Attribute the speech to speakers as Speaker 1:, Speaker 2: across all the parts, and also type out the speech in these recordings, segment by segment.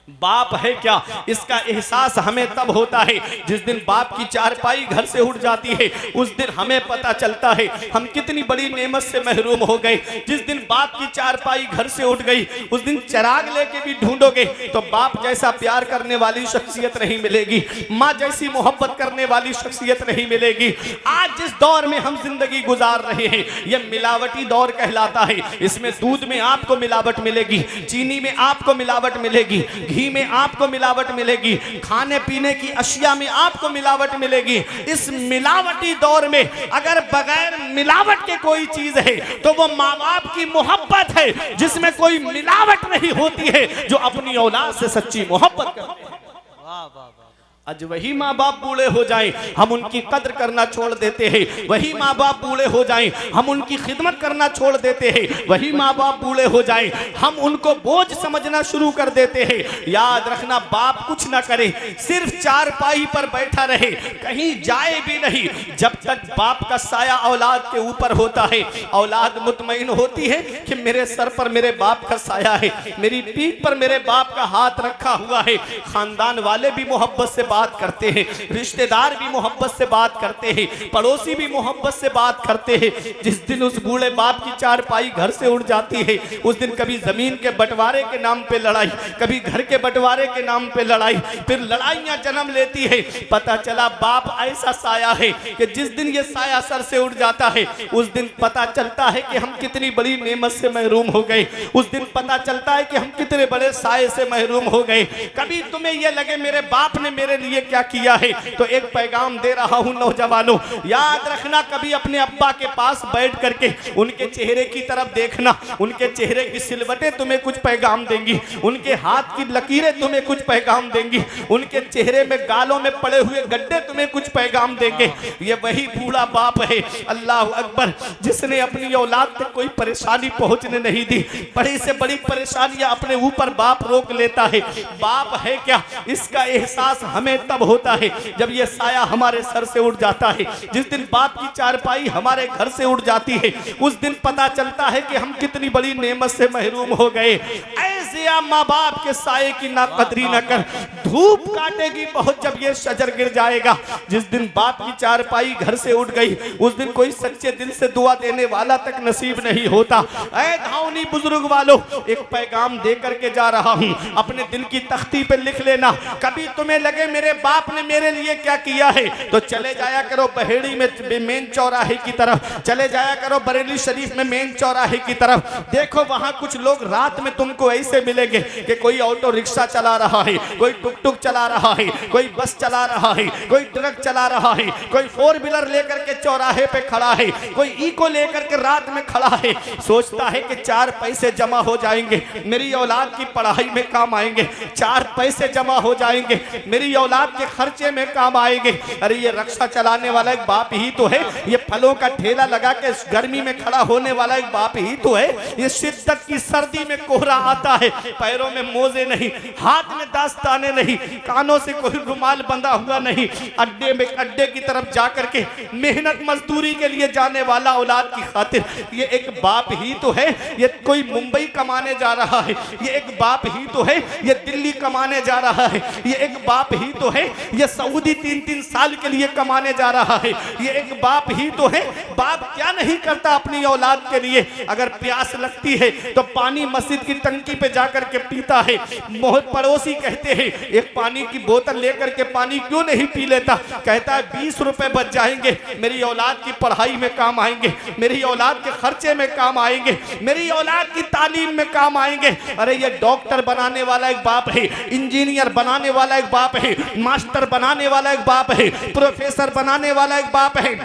Speaker 1: बाप है क्या, इसका एहसास हमें तब होता है जिस दिन बाप की चारपाई घर से उठ जाती है। उस दिन हमें पता चलता है हम कितनी बड़ी नेमत से महरूम हो गए। जिस दिन बाप की चारपाई घर से उठ गई, उस दिन चिराग लेके भी ढूंढोगे तो बाप जैसा प्यार करने वाली शख्सियत नहीं मिलेगी, माँ जैसी मोहब्बत करने वाली शख्सियत नहीं मिलेगी। आज जिस दौर में हम जिंदगी गुजार रहे हैं यह मिलावटी दौर कहलाता है। इसमें दूध में आपको मिलावट मिलेगी, चीनी में आपको मिलावट मिलेगी, घी में आपको मिलावट मिलेगी, खाने पीने की अशिया में आपको मिलावट मिलेगी। इस मिलावटी दौर में अगर बगैर मिलावट के कोई चीज है तो वो माँ बाप की मोहब्बत है, जिसमें कोई मिलावट नहीं होती है, जो अपनी औलाद से सच्ची मोहब्बत करते हैं। वाह वाह वाह। आज वही माँ बाप बूढ़े हो जाएं, हम उनकी कद्र करना छोड़ देते हैं। वही माँ बाप बूढ़े हो जाएं, हम उनकी खिदमत करना छोड़ देते हैं। वही माँ बाप बूढ़े हो जाएं, हम उनको बोझ समझना शुरू कर देते हैं। याद रखना, बाप कुछ ना करे, सिर्फ चारपाई पर बैठा रहे, कहीं जाए भी नहीं, जब तक बाप का साया औलाद के ऊपर होता है, औलाद मुतमईन होती है कि मेरे सर पर मेरे बाप का साया है, मेरी पीठ पर मेरे बाप का हाथ रखा हुआ है। खानदान वाले भी मोहब्बत से बात करते हैं, रिश्तेदार भी मोहब्बत से बात करते हैं, पड़ोसी भी मोहब्बत से बात करते हैं। जिस दिन उस बूढ़े बाप की चारपाई घर से उड़ जाती है, उस दिन कभी जमीन के बंटवारे के नाम पे लड़ाई, कभी घर के बंटवारे के नाम पे लड़ाई, फिर लड़ाइयां जन्म लेती है। पता चला बाप ऐसा साया है कि जिस दिन ये साया सर से उड़ जाता है, उस दिन पता चलता है कि हम कितनी बड़ी नेमत से महरूम हो गए। उस दिन पता चलता है कि हम कितने बड़े साये से महरूम हो गए। कभी तुम्हें यह लगे मेरे बाप ने मेरे लिए क्या किया है, तो एक पैगाम दे रहा हूं नौजवानों, याद रखना, कभी अपने अब्बा के पास बैठ करके उनके चेहरे की तरफ देखना। उनके चेहरे की सिलवटें तुम्हें कुछ पैगाम देंगी, उनके हाथ की लकीरें तुम्हें कुछ पैगाम देंगी, उनके चेहरे में गालों में पड़े हुए गड्ढे तुम्हें कुछ पैगाम देंगे। ये वही बूढ़ा बाप है, अल्लाह अकबर, जिसने अपनी औलाद तक कोई परेशानी पहुंचने नहीं दी। बड़ी से बड़ी परेशानियां अपने ऊपर बाप रोक लेता है। बाप है क्या, इसका एहसास हमें तब होता है जब ये साया हमारे सर से उड़ जाता है। जिस दिन बाप की चारपाई हमारे घर से उड़ जाती है, उस दिन पता चलता है कि हम कितनी बड़ी नेमत से महरूम हो गए। ऐसे माँ बाप के साये की ना कदरी न कर, धूप काटेगी बहुत जब ये शजर गिर जाएगा। जिस दिन बाप की चारपाई घर से उड़ गई, उस दिन कोई सच्चे दिल से दुआ देने वाला तक नसीब नहीं होता। ऐ धावनी बुजुर्ग वालों, एक पैगाम दे करके जा रहा हूं, अपने दिल की तख्ती पे लिख लेना। कभी तुम्हें लगे मेरे बाप ने मेरे लिए क्या किया है, तो चले जाया करो बहेड़ी में मेन चौराहे की तरफ, चले जाया करो बरेली शरीफ में मेन चौराहे की तरफ। देखो वहां कुछ लोग रात में तुमको ऐसे मिलेंगे कि कोई ऑटो रिक्शा चला रहा है, कोई टुक टुक चला रहा है, कोई बस चला रहा है, कोई ट्रक चला रहा है, कोई फोर व्हीलर लेकर के चौराहे पे खड़ा है, कोई इको लेकर के रात में खड़ा है। सोचता है कि 4 पैसे जमा हो जाएंगे, मेरी औलाद की पढ़ाई में काम आएंगे, 4 पैसे जमा हो जाएंगे, मेरी औलाद के खर्चे में काम आएंगे। अरे ये रिक्शा चलाने वाला एक बाप ही तो है, ये फलों का ठेला लगा के गर्मी में खड़ा होने वाला एक बाप ही तो है। ये शिद्दत की सर्दी में कोहरा आता है, पैरों में मोजे नहीं, हाथ में दास्ताने नहीं, कानों से कोई रुमाल बंधा हुआ नहीं, अड्डे की तरफ जाकर के मेहनत मजदूरी के लिए जाने वाला औलाद की खातिर ये एक बाप ही तो है। ये कोई मुंबई कमाने जा रहा है, ये एक बाप ही तो है। ये दिल्ली कमाने जा रहा है, ये एक बाप ही तो है। ये सऊदी 3-3 साल के लिए कमाने जा रहा है, ये एक बाप ही तो है। बाप क्या नहीं करता अपनी औलाद के लिए। अगर प्यास लगती है तो पानी मस्जिद की टंकी पे जाकर के पीता है। मोहत पड़ोसी कहते हैं एक पानी की बोतल लेकर के पानी क्यों नहीं पी लेता, कहता है 20 रुपए बच जाएंगे, मेरी औलाद की पढ़ाई में काम आएंगे, मेरी औलाद के खर्चे में काम आएंगे, मेरी औलाद की तालीम में काम आएंगे। अरे ये डॉक्टर बनाने वाला एक बाप है, इंजीनियर बनाने वाला एक बाप है, मास्टर बनाने वाला एक बाप है, प्रोफेसर बनाने वाला एक बाप है,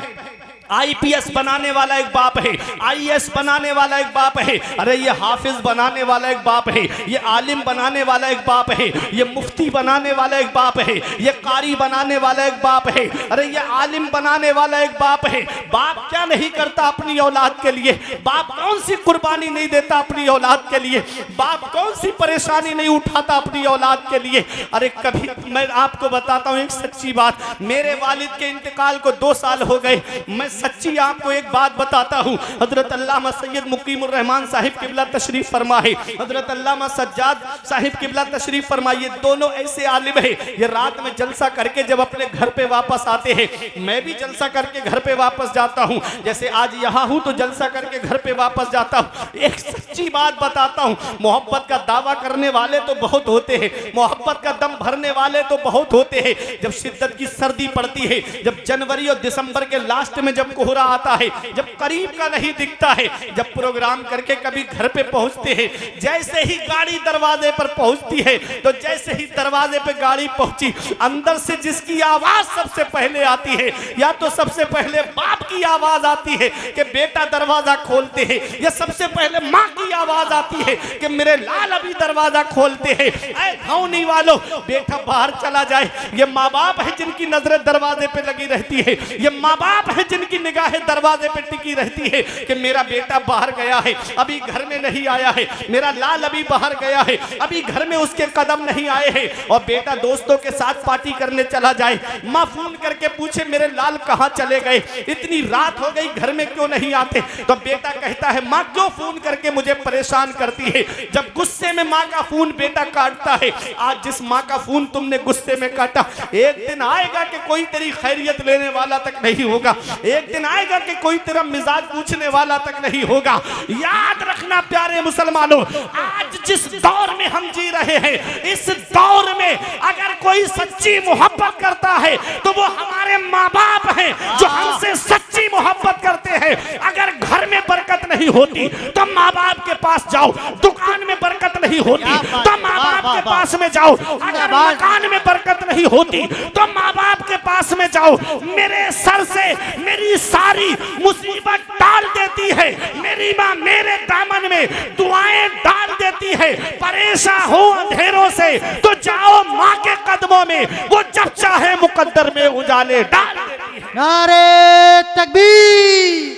Speaker 1: आईपीएस बनाने वाला एक बाप है, आईएएस बनाने वाला एक बाप है। अरे ये हाफिज बनाने वाला एक बाप है, ये आलिम बनाने वाला एक बाप है, ये मुफ्ती बनाने वाला एक बाप है, ये कारी बनाने वाला एक बाप है, अरे ये आलिम बनाने वाला एक बाप है। बाप क्या नहीं करता अपनी औलाद के लिए, बाप कौन सी कुर्बानी नहीं देता अपनी औलाद के लिए, बाप कौन सी परेशानी नहीं उठाता अपनी औलाद के लिए। अरे कभी मैं आपको बताता हूँ एक सच्ची बात, मेरे वालिद के इंतकाल को 2 साल हो गए, मैं सच्ची आपको एक बात बताता हूँ। हजरत अल्लामा सैयद मुकीमुर रहमान साहिब किबला तशरीफ फरमा है, हजरत अल्लामा सज्जाद साहिब किबला तशरीफ फरमा, ये दोनों ऐसे आलिम है, ये रात में जलसा करके जब अपने घर पे वापस आते हैं, मैं भी जलसा करके घर पे वापस जाता हूँ, जैसे आज यहाँ हूँ तो जलसा करके घर पे वापस जाता हूँ। एक सच्ची बात बताता हूँ, मोहब्बत का दावा करने वाले तो बहुत होते हैं, मोहब्बत का दम भरने वाले तो बहुत होते हैं। जब शिद्दत की सर्दी पड़ती है, जब जनवरी और दिसंबर के लास्ट में जब कोहरा आता है, जब करीब का नहीं दिखता है, जब प्रोग्राम करके कभी घर पे पहुंचते हैं, जैसे ही गाड़ी दरवाजे पर पहुंचती है, तो जैसे ही दरवाजे पे गाड़ी पहुंची, अंदर से जिसकी आवाज सबसे पहले आती है, या तो सबसे पहले बाप की आवाज आती है कि बेटा दरवाजा खोलते हैं, या सबसे पहले माँ की आवाज आती है कि मेरे लाल अभी दरवाजा खोलते हैं। ऐ धौनी वालों, बेटा बाहर चला जाए, ये माँ बाप है जिनकी नजरें दरवाजे पे लगी रहती है, ये माँ बाप है जिनकी निगाहें दरवाजे पे टिकी रहती है कि मेरा बेटा बाहर गया है, अभी घर में नहीं आया है, मेरा लाल अभी बाहर गया है, अभी घर में उसके कदम नहीं आए हैं। और बेटा दोस्तों के साथ पार्टी करने चला जाए, माँ फोन करके पूछे मेरे लाल कहाँ चले गए, इतनी रात हो गई घर में क्यों नहीं आते, तो बेटा कहता है माँ क्यों फोन करके मुझे परेशान करती है। जब गुस्से में माँ का फोन बेटा काटता है, आज जिस माँ का फोन तुमने गुस्से में काटा, एक दिन आएगा कि कोई तेरी खैरियत लेने वाला तक नहीं होगा, एक दिन आएगा कि कोई तेरा मिजाज पूछने वाला तक नहीं होगा। याद रखना प्यारे मुसलमानों, आज जिस दौर में हम जी रहे हैं, इस दौर में अगर कोई सच्ची मोहब्बत करता है तो वो हमारे माँ बाप हैं जो हमसे सच्ची मोहब्बत करते हैं। अगर घर में बरकत नहीं होती तो माँ बाप के पास जाओ, दुकान में बरकत नहीं होती तो माँ बाप के पास में जाओ, अगर मकान में बरकत नहीं होती तो माँ बाप के पास में जाओ। मेरे सर से मेरी सारी मुसीबत डाल देती है, मेरी माँ मेरे दामन में दुआएं डाल देती है। परेशान हो अंधेरों से तो जाओ माँ के कदमों में, वो जब चाहे मुकद्दर में उजाले डाल देती है।
Speaker 2: नारे तकबीर,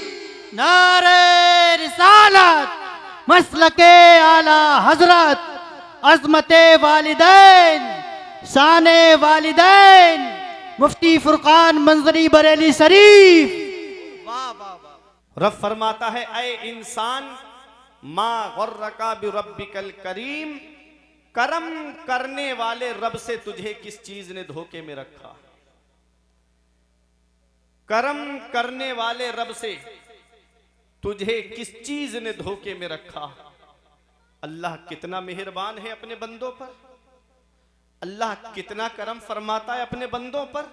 Speaker 2: नारे रिसालत, मसलके आला हजरत, अज़मते वालिदैन, शाने वालिदैन, मुफ्ती फुरकान मंजरी बरेली शरीफ।
Speaker 1: रब फरमाता है ऐ इंसान, मा गर्रका बिरब्बिकल करीम, करम करने वाले रब से तुझे किस चीज ने धोखे में रखा। करम करने वाले रब से तुझे किस चीज ने धोखे में रखा। अल्लाह कितना मेहरबान है अपने बंदों पर, अल्लाह कितना करम फरमाता है अपने बंदों पर।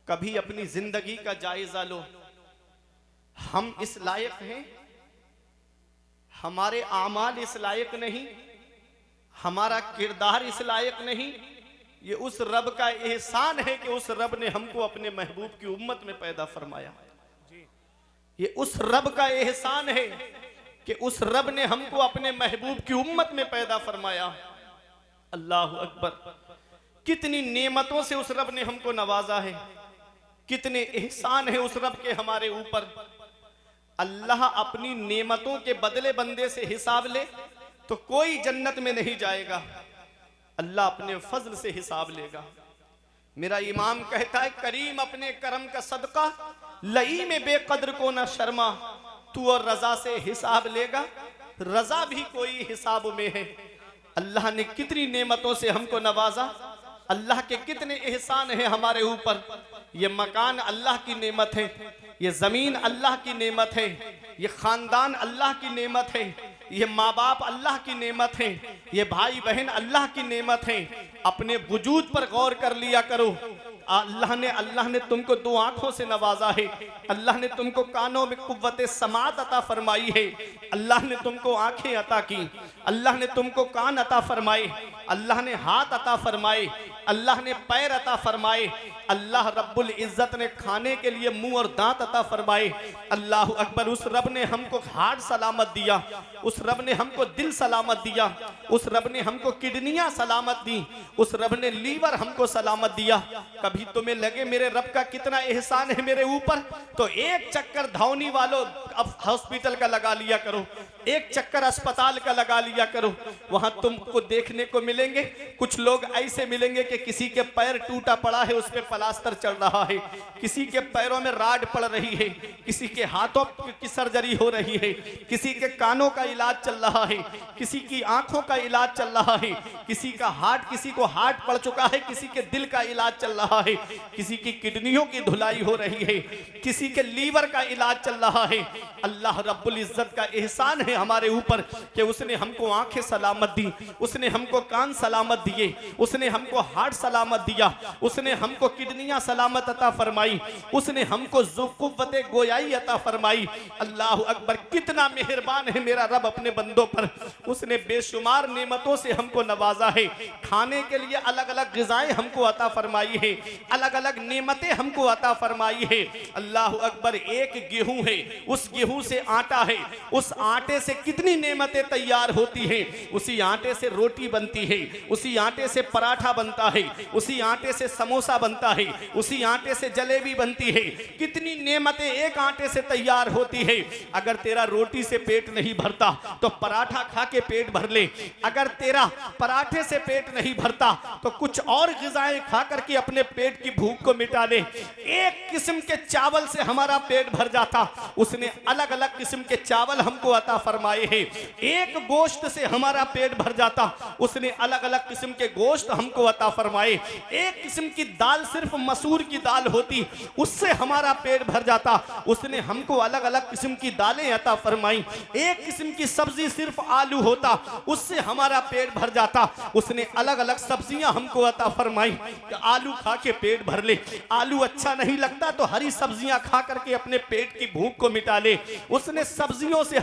Speaker 1: कभी अपनी जिंदगी का जायजा लो, हम इस लायक हैं, हमारे आमाल इस लायक नहीं, हमारा किरदार इस लायक नहीं। ये उस रब का एहसान है कि उस रब ने हमको अपने महबूब की उम्मत में पैदा फरमाया। ये उस रब का एहसान है कि उस रब ने हमको अपने महबूब की उम्मत में पैदा फरमाया। अल्लाह अकबर, कितनी नेमतों से उस रब ने हमको नवाजा है, कितने एहसान है उस रब के हमारे ऊपर। अल्लाह अपनी नेमतों के बदले बंदे से हिसाब ले तो कोई जन्नत में नहीं जाएगा, अल्लाह अपने फजल से हिसाब लेगा। मेरा इमाम कहता है करीम अपने करम का सदका लई में बेकदर को ना शर्मा, तू और रजा से हिसाब लेगा, रजा भी कोई हिसाब में है। अल्लाह ने कितनी नेमतों से हमको नवाजा, अल्लाह के कितने एहसान है हमारे ऊपर। ये मकान अल्लाह की नेमत है, ये जमीन अल्लाह की नेमत है, ये खानदान अल्लाह की नेमत है, ये माँ बाप अल्लाह की नेमत है, ये भाई बहन अल्लाह की नेमत है। अपने वजूद पर गौर कर लिया करो। अल्लाह ने तुमको दो आंखों से नवाजा है, अल्लाह ने तुमको कानों में कुव्वत समात अता फरमाई है, अल्लाह ने तुमको आंखें अता की, अल्लाह ने तुमको कान अता फरमाए, अल्लाह ने हाथ अता फरमाए, अल्लाह ने पैर अता फरमाए, अल्लाह रब्बुल इज्जत ने खाने के लिए मुंह और दांत अता फरमाए। अल्लाह अकबर, उस रब ने हमको हार्ट सलामत दिया, उस रब ने हमको दिल सलामत दिया, उस रब ने हमको किडनियां सलामत दी, उस रब ने लीवर हमको सलामत दिया। कभी तुम्हें लगे मेरे रब का कितना एहसान है मेरे ऊपर, तो एक चक्कर धौनी वालों अब हॉस्पिटल का लगा लिया करो, एक चक्कर अस्पताल का लगा लिया करो, वहां तुमको देखने को मिलेंगे कुछ लोग ऐसे मिलेंगे कि किसी के पैर टूटा पड़ा है, उस पे प्लास्टर चल रहा है, किसी के पैरों में राड पड़ रही है, किसी के हाथों की सर्जरी हो रही है, किसी के कानों का इलाज चल रहा है, किसी की आंखों का इलाज चल रहा है, किसी का हार्ट, किसी को हार्ट पड़ चुका है, किसी के दिल का इलाज चल रहा है, किसी की किडनियों की धुलाई हो रही है, किसी के लीवर का इलाज चल रहा है। अल्लाह रब्बुल इज्जत का एहसान है हमारे ऊपर कि उसने हमको आंखें सलामत दी, उसने हमको कान सलामत दिए, उसने हमको हार्ट सलामत दिया, उसने हमको किडनियां सलामत अता फरमाई, उसने हमको क़ुव्वत गोयाई अता फरमाई। अल्लाह अकबर, कितना मेहरबान है मेरा रब अपने बंदों पर। उसने बेशुमार नेमतों से हमको नवाजा है, खाने के लिए अलग अलग ग़िज़ाएं हमको अता फरमाई है, अलग अलग नेमतें हमको अता फरमाई है। अल्लाह अकबर, एक गेहूं है, उस गेहूं से आटा है, उस आटे से कितनी नेमतें तैयार होती हैं। उसी आटे से रोटी बनती है, उसी आटे से पराठा बनता है, उसी आटे से समोसा बनता है, उसी आटे से जलेबी बनती है। कितनी नेमतें एक आटे से तैयार होती है। अगर तेरा रोटी से पेट नहीं भरता तो पराठा खा के पेट भर ले, अगर तेरा पराठे से पेट नहीं भरता तो कुछ और ग़िज़ाएं खा करके अपने पेट की भूख को मिटा ले। एक किस्म के चावल से हमारा पेट भर जाता, उसने अलग अलग किस्म के चावल हमको अता फरमाए हैं। एक गोश्त से हमारा पेट भर जाता, उसने अलग अलग किस्म के गोश्त हमको अता फरमाए। एक किस्म की दाल, सिर्फ मसूर की दाल होती, उससे हमारा पेट भर जाता, उसने हमको अलग अलग किस्म की दालें अता फरमाई। एक किस्म की सब्जी सिर्फ आलू होता, उससे हमारा पेट भर जाता, उसने अलग अलग सब्जियां हमको अता फरमाई कि आलू खा के पेट भर ले। आलू अच्छा नहीं लगता तो हरी सब्जियां खा करके अपने पेट की भूख को मिटा ले। उसने सब्जियों से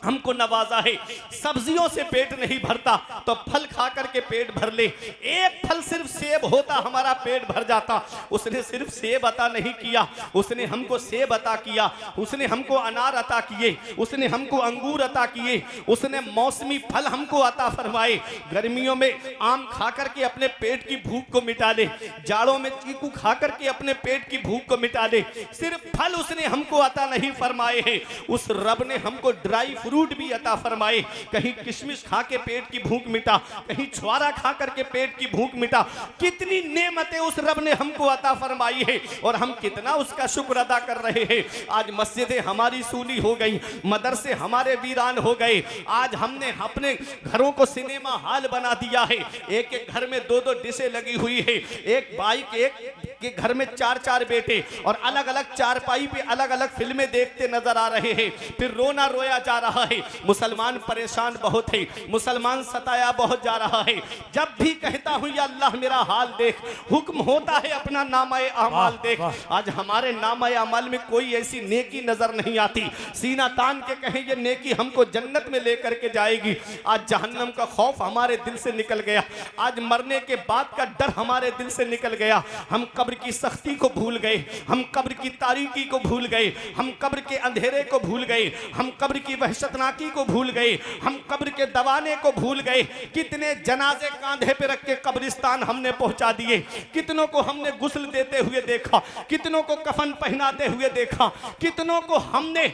Speaker 1: हमको नवाजा है। सब्जियों से पेट नहीं भरता तो फल खा करके पेट भर ले। एक फल सिर्फ सेब होता, हमारा पेट भर जाता, उसने सिर्फ सेब अता नहीं किया, उसने हमको सेब अता किया, उसने हमको अनार अता किए, उसने हमको अंगूर अता किए, उसने मौसमी फल हमको अता फरमाए। गर्मियों में आम खा करके अपने पेट की भूख को मिटा ले, जाड़ों में चीकू खा करके अपने पेट की भूख को मिटा ले। सिर्फ फल उसने हमको अता नहीं फरमाए हैं, उस रब ने हमको ड्राई फ्रूट भी अता फरमाए। कहीं किशमिश खा के पेट की भूख मिटा, कहीं छुआरा खा करके पेट की भूख मिटा। कितनी नेमतें उस रब ने हमको अता फरमाई है और हम कितना उसका शुक्र अदा कर रहे हैं। आज मस्जिदें हमारी सूनी हो गई, मदरसे हमारे वीरान हो गए। आज हमने अपने घरों को सिनेमा हॉल बना दिया है। एक एक घर में दो दो डिशें लगी हुई है, एक बाइक, एक के घर में चार चार बेटे, और अलग अलग चारपाई पे अलग अलग फिल्में देखते नजर आ रहे हैं। फिर रोना रोया जा रहा है। मुसलमान परेशान बहुत है, मुसलमान सताया बहुत जा रहा है। जब भी कहता हूं या अल्लाह मेरा हाल देख, हुक्म होता है अपना नामाए अमाल देख। आज हमारे नामाए अमाल में कोई ऐसी नेकी नजर नहीं आती, सीना तान के कहें ये नेकी हमको जन्नत में लेकर के जाएगी। आज जहन्नम का खौफ हमारे दिल से निकल गया, आज मरने के बाद का डर हमारे दिल से निकल गया। हम कब्र की सख्ती को भूल गए, हम कब्र की तारीकी को भूल गए, हम कब्र के अंधेरे को भूल गए, हम कब्र की वहशतनाकी को भूल गए, हम कब्र के दवाने को भूल गए। कितने जनाजे कांधे पे रख के कब्रिस्तान हमने पहुंचा दिए, कितनों को हमने गुस्ल देते हुए देखा, कितनों को कफन पहनाते हुए देखा, कितनों को हमने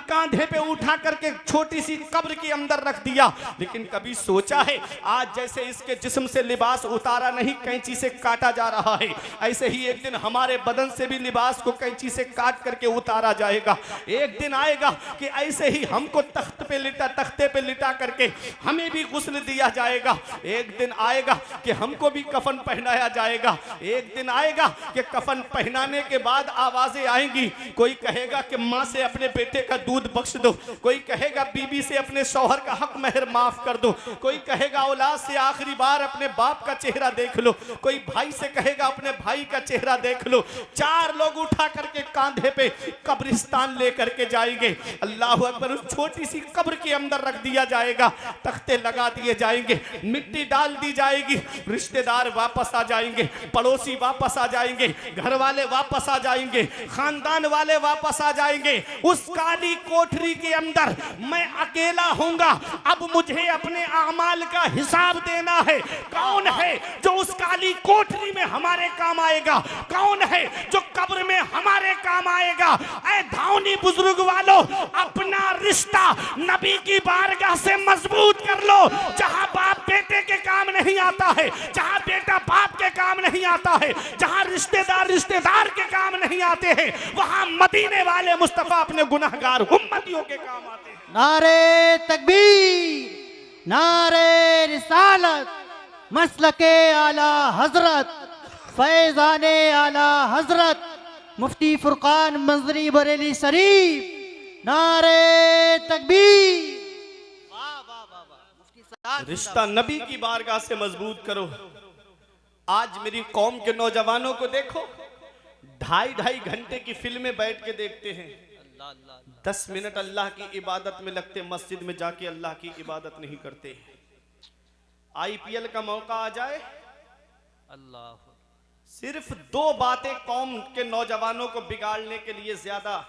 Speaker 1: कांधे पे उठा करके छोटी सी कब्र के अंदर रख दिया। लेकिन कभी सोचा है आज जैसे इसके जिस्म से लिबास उतारा नहीं, कैंची से काटा जा रहा है, ऐसे ही एक दिन हमारे बदन से भी लिबास को कैंची से काट करके उतारा जाएगा। एक दिन आएगा कि ऐसे ही हमको तख्ते पे लिटा करके हमें भी गुस्ल दिया जाएगा। एक दिन आएगा कि हमको भी कफन पहनाया जाएगा। एक दिन आएगा कि कफन पहनाने के बाद आवाजें आएंगी, कोई कहेगा कि माँ से अपने बेटे का दूध बख्श दो, कोई कहेगा बीबी से अपने शौहर का हक महर माफ कर दो, कोई कहेगा औलाद से आखिरी बार अपने बाप का चेहरा देख लो, कोई भाई से कहेगा अपने भाई का चेहरा देख लो। चार लोग उठा करके कांधे पे कब्रिस्तान लेकर के जाएंगे। अल्लाह अकबर, उस छोटी सी कब्र के अंदर रख दिया जाएगा, तख्ते लगा दिए जाएंगे, मिट्टी डाल दी जाएगी, रिश्तेदार वापस आ जाएंगे, पड़ोसी वापस आ जाएंगे, घर वाले वापस आ जाएंगे, खानदान वाले वापस आ जाएंगे। उस काली कोठरी के अंदर मैं अकेला हूंगा। अब मुझे अपने आमाल का हिसाब देना है। कौन है जो उस काली कोठरी में हमारे काम आएगा? कौन है जो कब्र में हमारे काम आएगा? ऐ धावनी बुजुर्ग वालों, अपना रिश्ता नबी की बारगाह से मजबूत कर लो। जहां बाप बेटे के काम नहीं आता है, जहां बेटा बाप के काम नहीं आता है, जहां रिश्तेदार रिश्तेदार के काम नहीं आते हैं, वहां मदीने वाले मुस्तफा अपने गुनहगार उम्मतियों के काम आते हैं।
Speaker 2: नारे तकबीर, नारे रिसालत, मसलके आला हजरत, फैजाने आला हजरत मुफ्ती फुरकान मंजरी बरेली शरीफ, नारे तकबीर। वाह वाह वाह वाह, मुफ्ती साहब
Speaker 1: रिश्ता नबी की बारगाह से मजबूत करो। आज मेरी कौम के नौजवानों को देखो, 2.5 घंटे की फिल्में बैठ के देखते हैं, 10 मिनट अल्लाह की इबादत में लगते, मस्जिद में जाके अल्लाह की इबादत नहीं करते। IPL का मौका आ जाए,
Speaker 2: अल्लाह,
Speaker 1: सिर्फ 2 बातें कौम के नौजवानों को बिगाड़ने के लिए ज्यादा।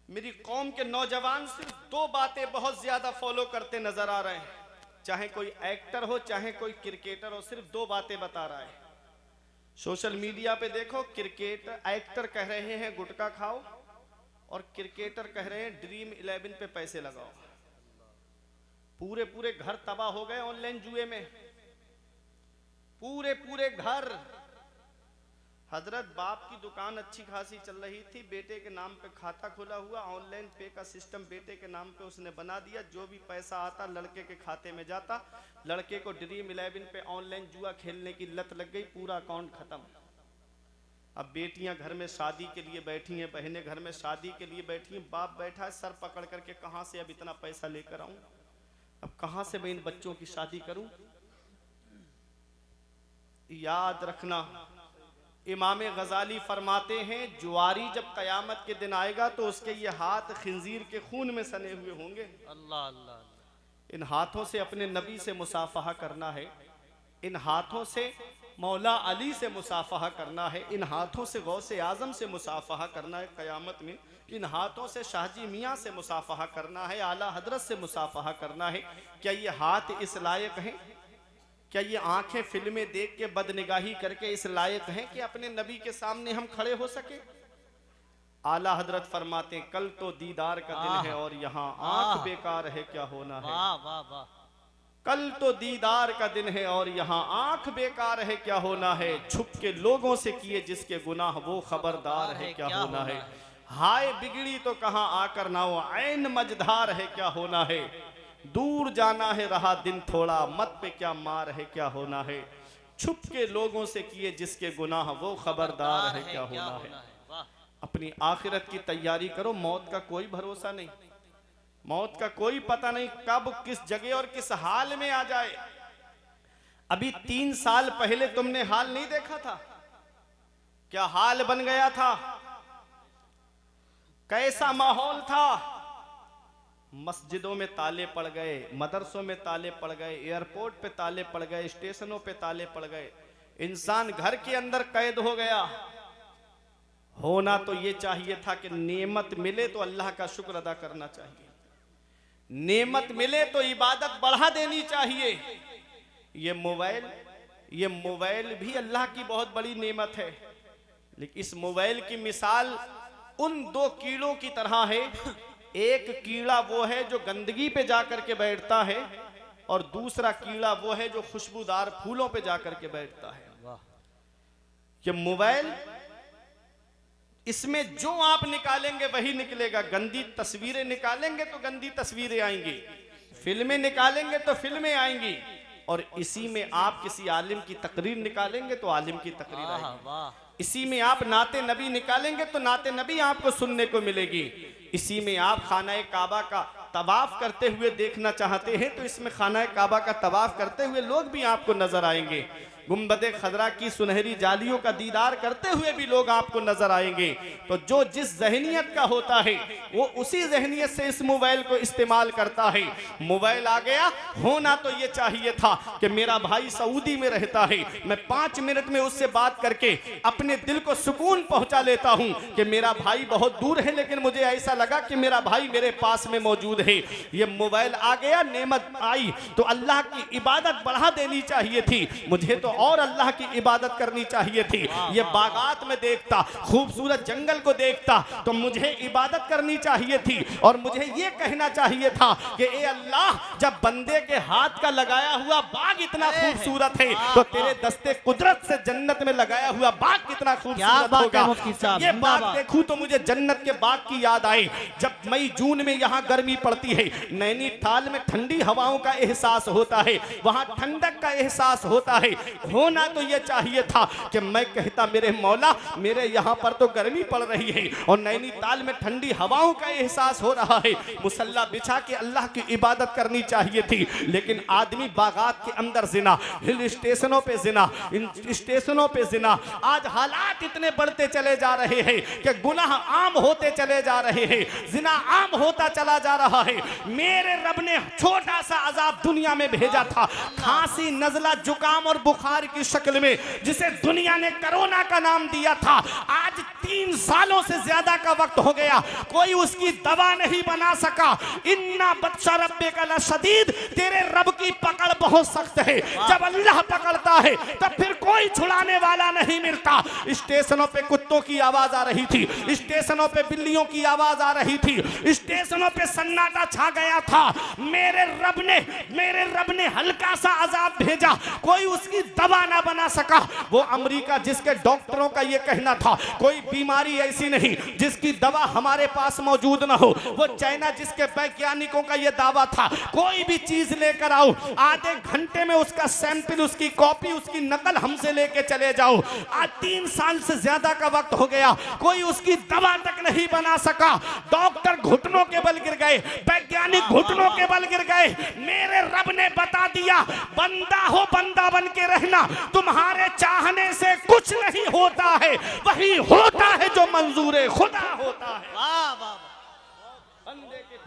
Speaker 1: मेरी कौम के नौजवान सिर्फ 2 बातें बहुत ज्यादा फॉलो करते नजर आ रहे हैं, चाहे कोई एक्टर हो चाहे कोई क्रिकेटर हो, सिर्फ 2 बातें बता रहा है। सोशल मीडिया पे देखो, एक्टर कह रहे हैं गुटखा खाओ और क्रिकेटर कह रहे हैं ड्रीम 11 पे पैसे लगाओ। पूरे घर तबाह हो गए ऑनलाइन जुए में, पूरे घर। हजरत बाप की दुकान अच्छी खासी चल रही थी, बेटे के नाम पे खाता खुला हुआ, ऑनलाइन पे का सिस्टम बेटे के नाम पे उसने बना दिया, जो भी पैसा आता लड़के के खाते में जाता। लड़के को ड्रीम 11 पे ऑनलाइन जुआ खेलने की लत लग गई, पूरा अकाउंट खत्म। अब बेटियां घर में शादी के लिए बैठी हैं, बहनें घर में शादी के लिए बैठी हैं, बाप बैठा है सर पकड़ करके, कहां से अब इतना पैसा लेकर आऊं, अब कहां से मैं इन बच्चों की शादी करूं। याद रखना, इमाम गजाली फरमाते हैं, जुआरी जब कयामत के दिन आएगा तो उसके ये हाथ खिंजीर के खून में सने हुए होंगे।
Speaker 2: अल्लाह अल्लाह।
Speaker 1: इन हाथों से अपने नबी से मुसाफहा करना है, इन हाथों से मौला अली से मुसाफहा करना है, इन हाथों से गौसे आजम से मुसाफहा करना है कयामत में, इन हाथों से शाहजी मियाँ से मुसाफहा करना है, आला हजरत से मुसाफहा करना है। क्या ये हाथ इस लायक हैं? क्या ये आंखें फिल्में देख के बदनिगाही करके इस लायक हैं कि अपने नबी के सामने हम खड़े हो सके? आला हजरत फरमाते हैं, कल तो दीदार का दिन है और यहाँ आंख बेकार है क्या होना है।
Speaker 2: वाह वाह वाह।
Speaker 1: कल तो दीदार का दिन है और यहाँ आंख बेकार है क्या होना है। छुप के लोगों से किए जिसके गुनाह वो खबरदार है क्या होना है। हाय बिगड़ी तो कहाँ आकर ना हो, ऐन मझधार है क्या होना है। दूर जाना है रहा दिन थोड़ा, मत पे क्या मार है क्या होना है। छुप के लोगों से किए जिसके गुनाह वो खबरदार है क्या होना है। अपनी आखिरत की तैयारी करो, मौत का कोई भरोसा नहीं, मौत का कोई पता नहीं कब किस जगह और किस हाल में आ जाए। अभी 3 साल पहले तुमने हाल नहीं देखा था, क्या हाल बन गया था, कैसा माहौल था। मस्जिदों में ताले पड़ गए, मदरसों में ताले पड़ गए, एयरपोर्ट पे ताले पड़ गए, स्टेशनों पे ताले पड़ गए, इंसान घर के अंदर कैद हो गया। होना तो ये चाहिए था कि नेमत मिले तो अल्लाह का शुक्र अदा करना चाहिए, नेमत मिले तो इबादत बढ़ा देनी चाहिए। ये मोबाइल भी अल्लाह की बहुत बड़ी नेमत है, लेकिन इस मोबाइल की मिसाल उन 2 कीड़ों की तरह है। एक कीड़ा वो है जो गंदगी पे जाकर के बैठता है और दूसरा कीड़ा वो है जो खुशबूदार फूलों पे जाकर के बैठता है। ये मोबाइल, इसमें जो आप निकालेंगे वही निकलेगा। गंदी तस्वीरें निकालेंगे तो गंदी तस्वीरें आएंगी, फिल्में निकालेंगे तो फिल्में आएंगी, और इसी में आप किसी आलिम की तकरीर निकालेंगे तो आलिम की तकरीर आएगी। इसी में आप नाते नबी निकालेंगे तो नाते नबी आपको सुनने को मिलेगी। इसी में आप खाना काबा का तवाफ करते हुए देखना चाहते हैं तो इसमें खाना काबा का तवाफ करते हुए लोग भी आपको नजर आएंगे। गुंबद खजरा की सुनहरी जालियों का दीदार करते हुए भी लोग आपको नजर आएंगे। तो जो जिस जहनियत का होता है वो उसी जहनियत से इस मोबाइल को इस्तेमाल करता है। मोबाइल आ गया, होना तो ये चाहिए था कि मेरा भाई सऊदी में रहता है, मैं 5 मिनट में उससे बात करके अपने दिल को सुकून पहुंचा लेता हूं कि मेरा भाई बहुत दूर है लेकिन मुझे ऐसा लगा कि मेरा भाई मेरे पास में मौजूद है। ये मोबाइल आ गया, नेमत आई तो अल्लाह की इबादत बढ़ा देनी चाहिए थी, मुझे तो और अल्लाह की इबादत करनी चाहिए थी। ये बागात में देखता, खूबसूरत जंगल को देखता तो मुझे इबादत करनी चाहिए थी और मुझे ये कहना चाहिए था कि ए अल्लाह, जब बंदे के हाथ का लगाया हुआ बाग इतना खूबसूरत है तो तेरे दस्ते कुदरत से जन्नत में लगाया हुआ बाग कितना खूबसूरत होगा। ये बाग देखूं तो मुझे जन्नत के बाग की याद आई। जब मई जून में यहाँ गर्मी पड़ती है, नैनीताल में ठंडी हवाओं का एहसास होता है, वहां ठंडक का एहसास होता है। होना तो यह चाहिए था कि मैं कहता मेरे मौला, मेरे यहाँ पर तो गर्मी पड़ रही है और नैनीताल में ठंडी हवाओं का एहसास हो रहा है, मुसल्ला बिछा के अल्लाह की इबादत करनी चाहिए थी। लेकिन आदमी बागात के अंदर जिना, हिल स्टेशनों पे जिना, इन स्टेशनों पे जिना। आज हालात इतने बढ़ते चले जा रहे हैं कि गुनाह आम होते चले जा रहे हैं, जिना आम होता चला जा रहा है। मेरे रब ने छोटा सा अजाब दुनिया में भेजा था, खांसी, नजला, जुकाम और बुखार की शक्ल में, जिसे दुनिया ने कोरोना का नाम दिया था। आज 3 सालों से ज्यादा का वक्त हो गया, कोई उसकी दवा नहीं बना सका। इन्ना बत्शा रब्बे का लशदीद, तेरे रब की पकड़ बहुत सख्त है। जब अल्लाह पकड़ता है तब फिर कोई छुड़ाने वाला नहीं मिलता। स्टेशनों पे कुत्तों की आवाज आ रही थी, स्टेशनों पे बिल्लियों की आवाज आ रही थी, स्टेशनों पे सन्नाटा छा गया था। मेरे रब ने हल्का सा अजाब भेजा, कोई उसकी दवा ना बना सका। वो अमेरिका जिसके डॉक्टरों का ये कहना था कोई बीमारी ऐसी नहीं जिसकी दवा हमारे पास मौजूद ना हो, वो चाइना जिसके वैज्ञानिकों का ये दावा था कोई भी चीज लेकर आओ, आधे घंटे में उसका सैंपल, उसकी कॉपी, उसकी नकल हमसे लेके चले जाओ। आज 3 साल से ज्यादा का वक्त हो गया, कोई उसकी दवा तक नहीं बना सका। डॉक्टर घुटनों के बल गिर गए, वैज्ञानिक घुटनों के बल गिर गए। मेरे रब ने बता दिया, बंदा हो बंदा बन के रहना, तुम्हारे चाहने से कुछ नहीं होता है, वही होता है जो मंजूर खुदा होता है।
Speaker 2: वाह वाह,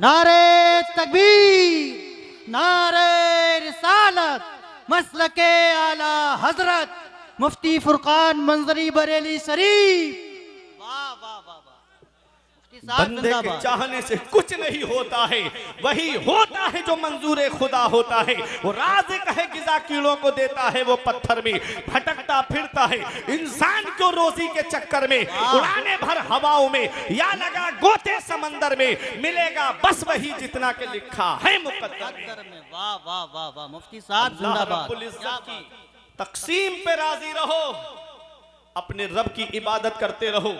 Speaker 2: नारे तकबीर, नारे रिसालत, मसलके आला हजरत मुफ्ती फुरकान मंजरी बरेली शरीफ। वाह वाह वाह वाह,
Speaker 1: बंदे के चाहने से कुछ नहीं होता है, वही होता है जो मंजूर खुदा होता है। वो राज़िक है, गिज़ा कीड़ों को देता है, वो पत्थर में भटकता फिरता है। इंसान क्यों रोजी के चक्कर में उड़ाने भर हवाओं में, या लगा गोते समंदर में, मिलेगा बस वही जितना के लिखा है मुकद्दर में।
Speaker 2: वाह वाह वाह वाह, मुफ्ती साहब जिंदाबाद।
Speaker 1: रब्बुल इज्जत की तकसीम पे राजी रहो, अपने रब की इबादत करते रहो।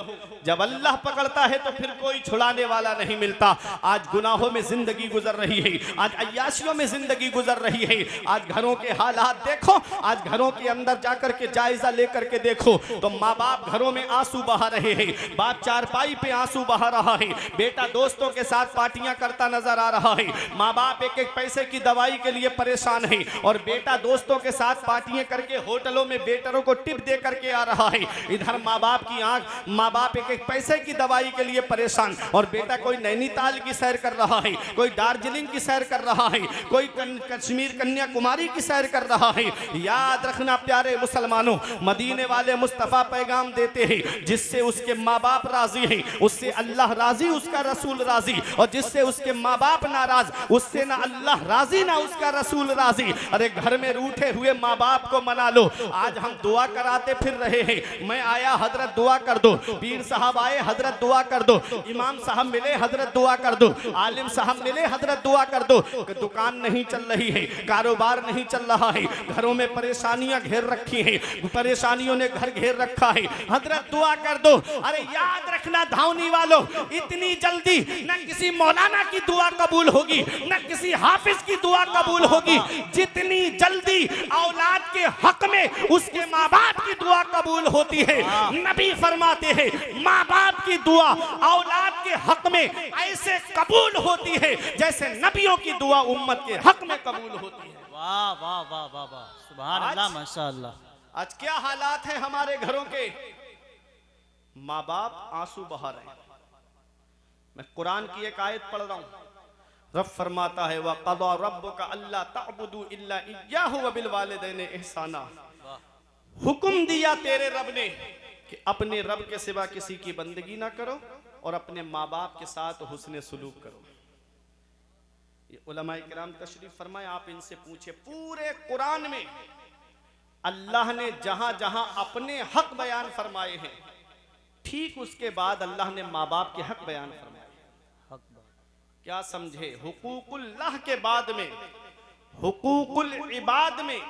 Speaker 1: जब अल्लाह पकड़ता है तो फिर कोई छुड़ाने वाला नहीं मिलता। आज गुनाहों में जिंदगी गुजर रही है, आज अय्याशियों में जिंदगी गुजर रही है। आज घरों के हालात देखो, आज घरों के अंदर जाकर के जायजा लेकर के देखो तो माँ बाप घरों में आंसू बहा रहे हैं, बाप चारपाई पे आंसू बहा रहा है, बेटा दोस्तों के साथ पार्टियां करता नजर आ रहा है, माँ बाप एक एक पैसे की दवाई के लिए परेशान है और बेटा दोस्तों के साथ पार्टियां करके होटलों में वेटरों को टिप दे करके आ रहा है। इधर माँ बाप की आंख, माँ बाप एक एक पैसे की दवाई के लिए परेशान और बेटा कोई नैनीताल की सैर कर रहा है, कोई दार्जिलिंग की सैर कर रहा है, कोई कश्मीर कन्याकुमारी की सैर कर रहा है। याद रखना प्यारे मुसलमानों, मदीने वाले मुस्तफ़ा पैगाम देते हैं, जिससे उसके माँ बाप राजी हैं उससे अल्लाह राजी, उसका रसूल राजी, और जिससे उसके माँ बाप नाराज उससे ना अल्लाह राजी ना उसका रसूल राजी। अरे घर में रूठे हुए माँ बाप को मना लो। आज हम दुआ कराते फिर रहे हैं, मैं आया हजरत दुआ कर दो, पीर साहब आए हजरत दुआ कर दो, इमाम साहब मिले हजरत दुआ कर दो, आलिम साहब मिले हजरत दुआ कर दो। दुकान नहीं चल रही है, कारोबार नहीं चल रहा है, घरों में परेशानियां घेर रखी हैं, परेशानियों ने घर घेर रखा है, हजरत दुआ कर दो। अरे याद रखना धावनी वालों, इतनी जल्दी न किसी मौलाना की दुआ कबूल होगी, न किसी हाफिज की दुआ कबूल होगी, जितनी जल्दी औलाद के हक में उसके माँ बाप की दुआ कबूल होती है। नबी फरमाते हैं माँ बाप की दुआ औलाद के हक में ऐसे कबूल होती है जैसे नबियों की दुआ उम्मत के हक में कबूल होती है।
Speaker 2: वाह वाह वाह वाह वाह, सुभान अल्लाह, माशाअल्लाह।
Speaker 1: आज क्या हालात हैं हमारे घरों के, माँ बाप आंसू बहा रहे हैं। मैं कुरान की एक आयत पढ़ रहा हूं, रब फरमाता है व क़ज़ा रब्बुका अल्ला तअबुदू इल्ला इय्याहु व बिल वालिदैनि इहसाना। हुक्म दिया तेरे रब ने कि अपने रब के सिवा किसी की बंदगी ना करो और अपने माँ बाप के साथ हुस्न सुलूक करो। ये उलमाए किराम तशरीफ फरमाए, आप इनसे पूछे पूरे कुरान में अल्लाह ने जहां जहां अपने हक बयान फरमाए हैं, ठीक उसके बाद अल्लाह ने माँ बाप के हक बयान फरमाए। क्या समझे, हुकूकुल्लाह के बाद में हुकूकुल इबाद में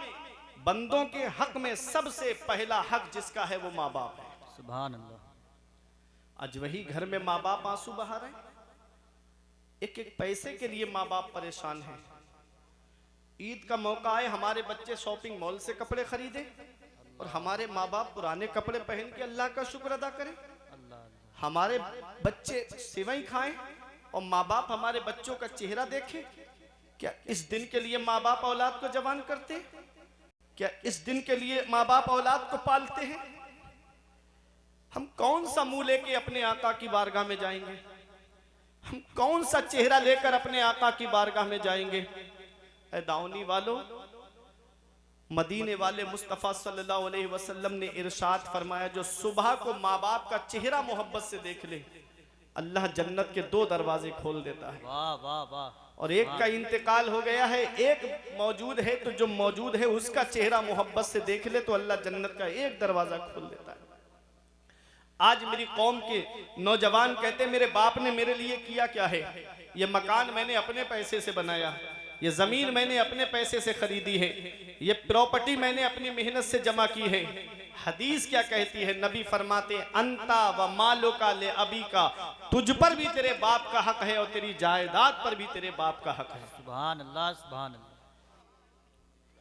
Speaker 1: बंदों के हक में सबसे पहला हक जिसका है वो माँ बाप है।
Speaker 2: सुभान अल्लाह।
Speaker 1: आज वही घर में माँ बाप आंसू बहा रहे हैं, एक एक पैसे के लिए माँ बाप परेशान हैं। ईद का मौका है, हमारे बच्चे शॉपिंग मॉल से कपड़े खरीदे और हमारे माँ बाप पुराने कपड़े पहन के अल्लाह का शुक्र अदा करें। हमारे बच्चे सेवई खाएं और माँ बाप हमारे बच्चों का चेहरा देखें। क्या इस दिन के लिए माँ बाप औलाद को जवान करते हैं? क्या इस दिन के लिए माँ बाप औलाद को पालते हैं? हम कौन सा मुंह लेके अपने आका की बारगाह में जाएंगे? हम कौन सा चेहरा लेकर अपने आका की बारगाह में जाएंगे? ऐ दाऊनी वालों, मदीने वाले मुस्तफ़ा सल्लल्लाहु अलैहि वसल्लम ने इरशाद फरमाया, जो सुबह को माँ बाप का चेहरा मोहब्बत से देख ले, अल्लाह जन्नत के 2 दरवाजे खोल देता है।
Speaker 2: वाह वाह वाह।
Speaker 1: और एक का इंतकाल हो गया है, एक मौजूद है, तो जो मौजूद है उसका चेहरा मोहब्बत से देख ले तो अल्लाह जन्नत का 1 दरवाजा खोल देता है। आज मेरी कौम के नौजवान कहते मेरे बाप ने मेरे लिए किया क्या है? ये मकान मैंने अपने पैसे से बनाया, ये जमीन मैंने अपने पैसे से खरीदी है, ये प्रॉपर्टी मैंने अपनी मेहनत से जमा की है। हदीस क्या कहती है? नबी फरमाते अंता व मालो का ले अबी का, तुझ पर भी तेरे बाप का हक है और तेरी जायदाद पर भी तेरे बाप का हक है।
Speaker 2: सुभान अल्लाह सुभान अल्लाह।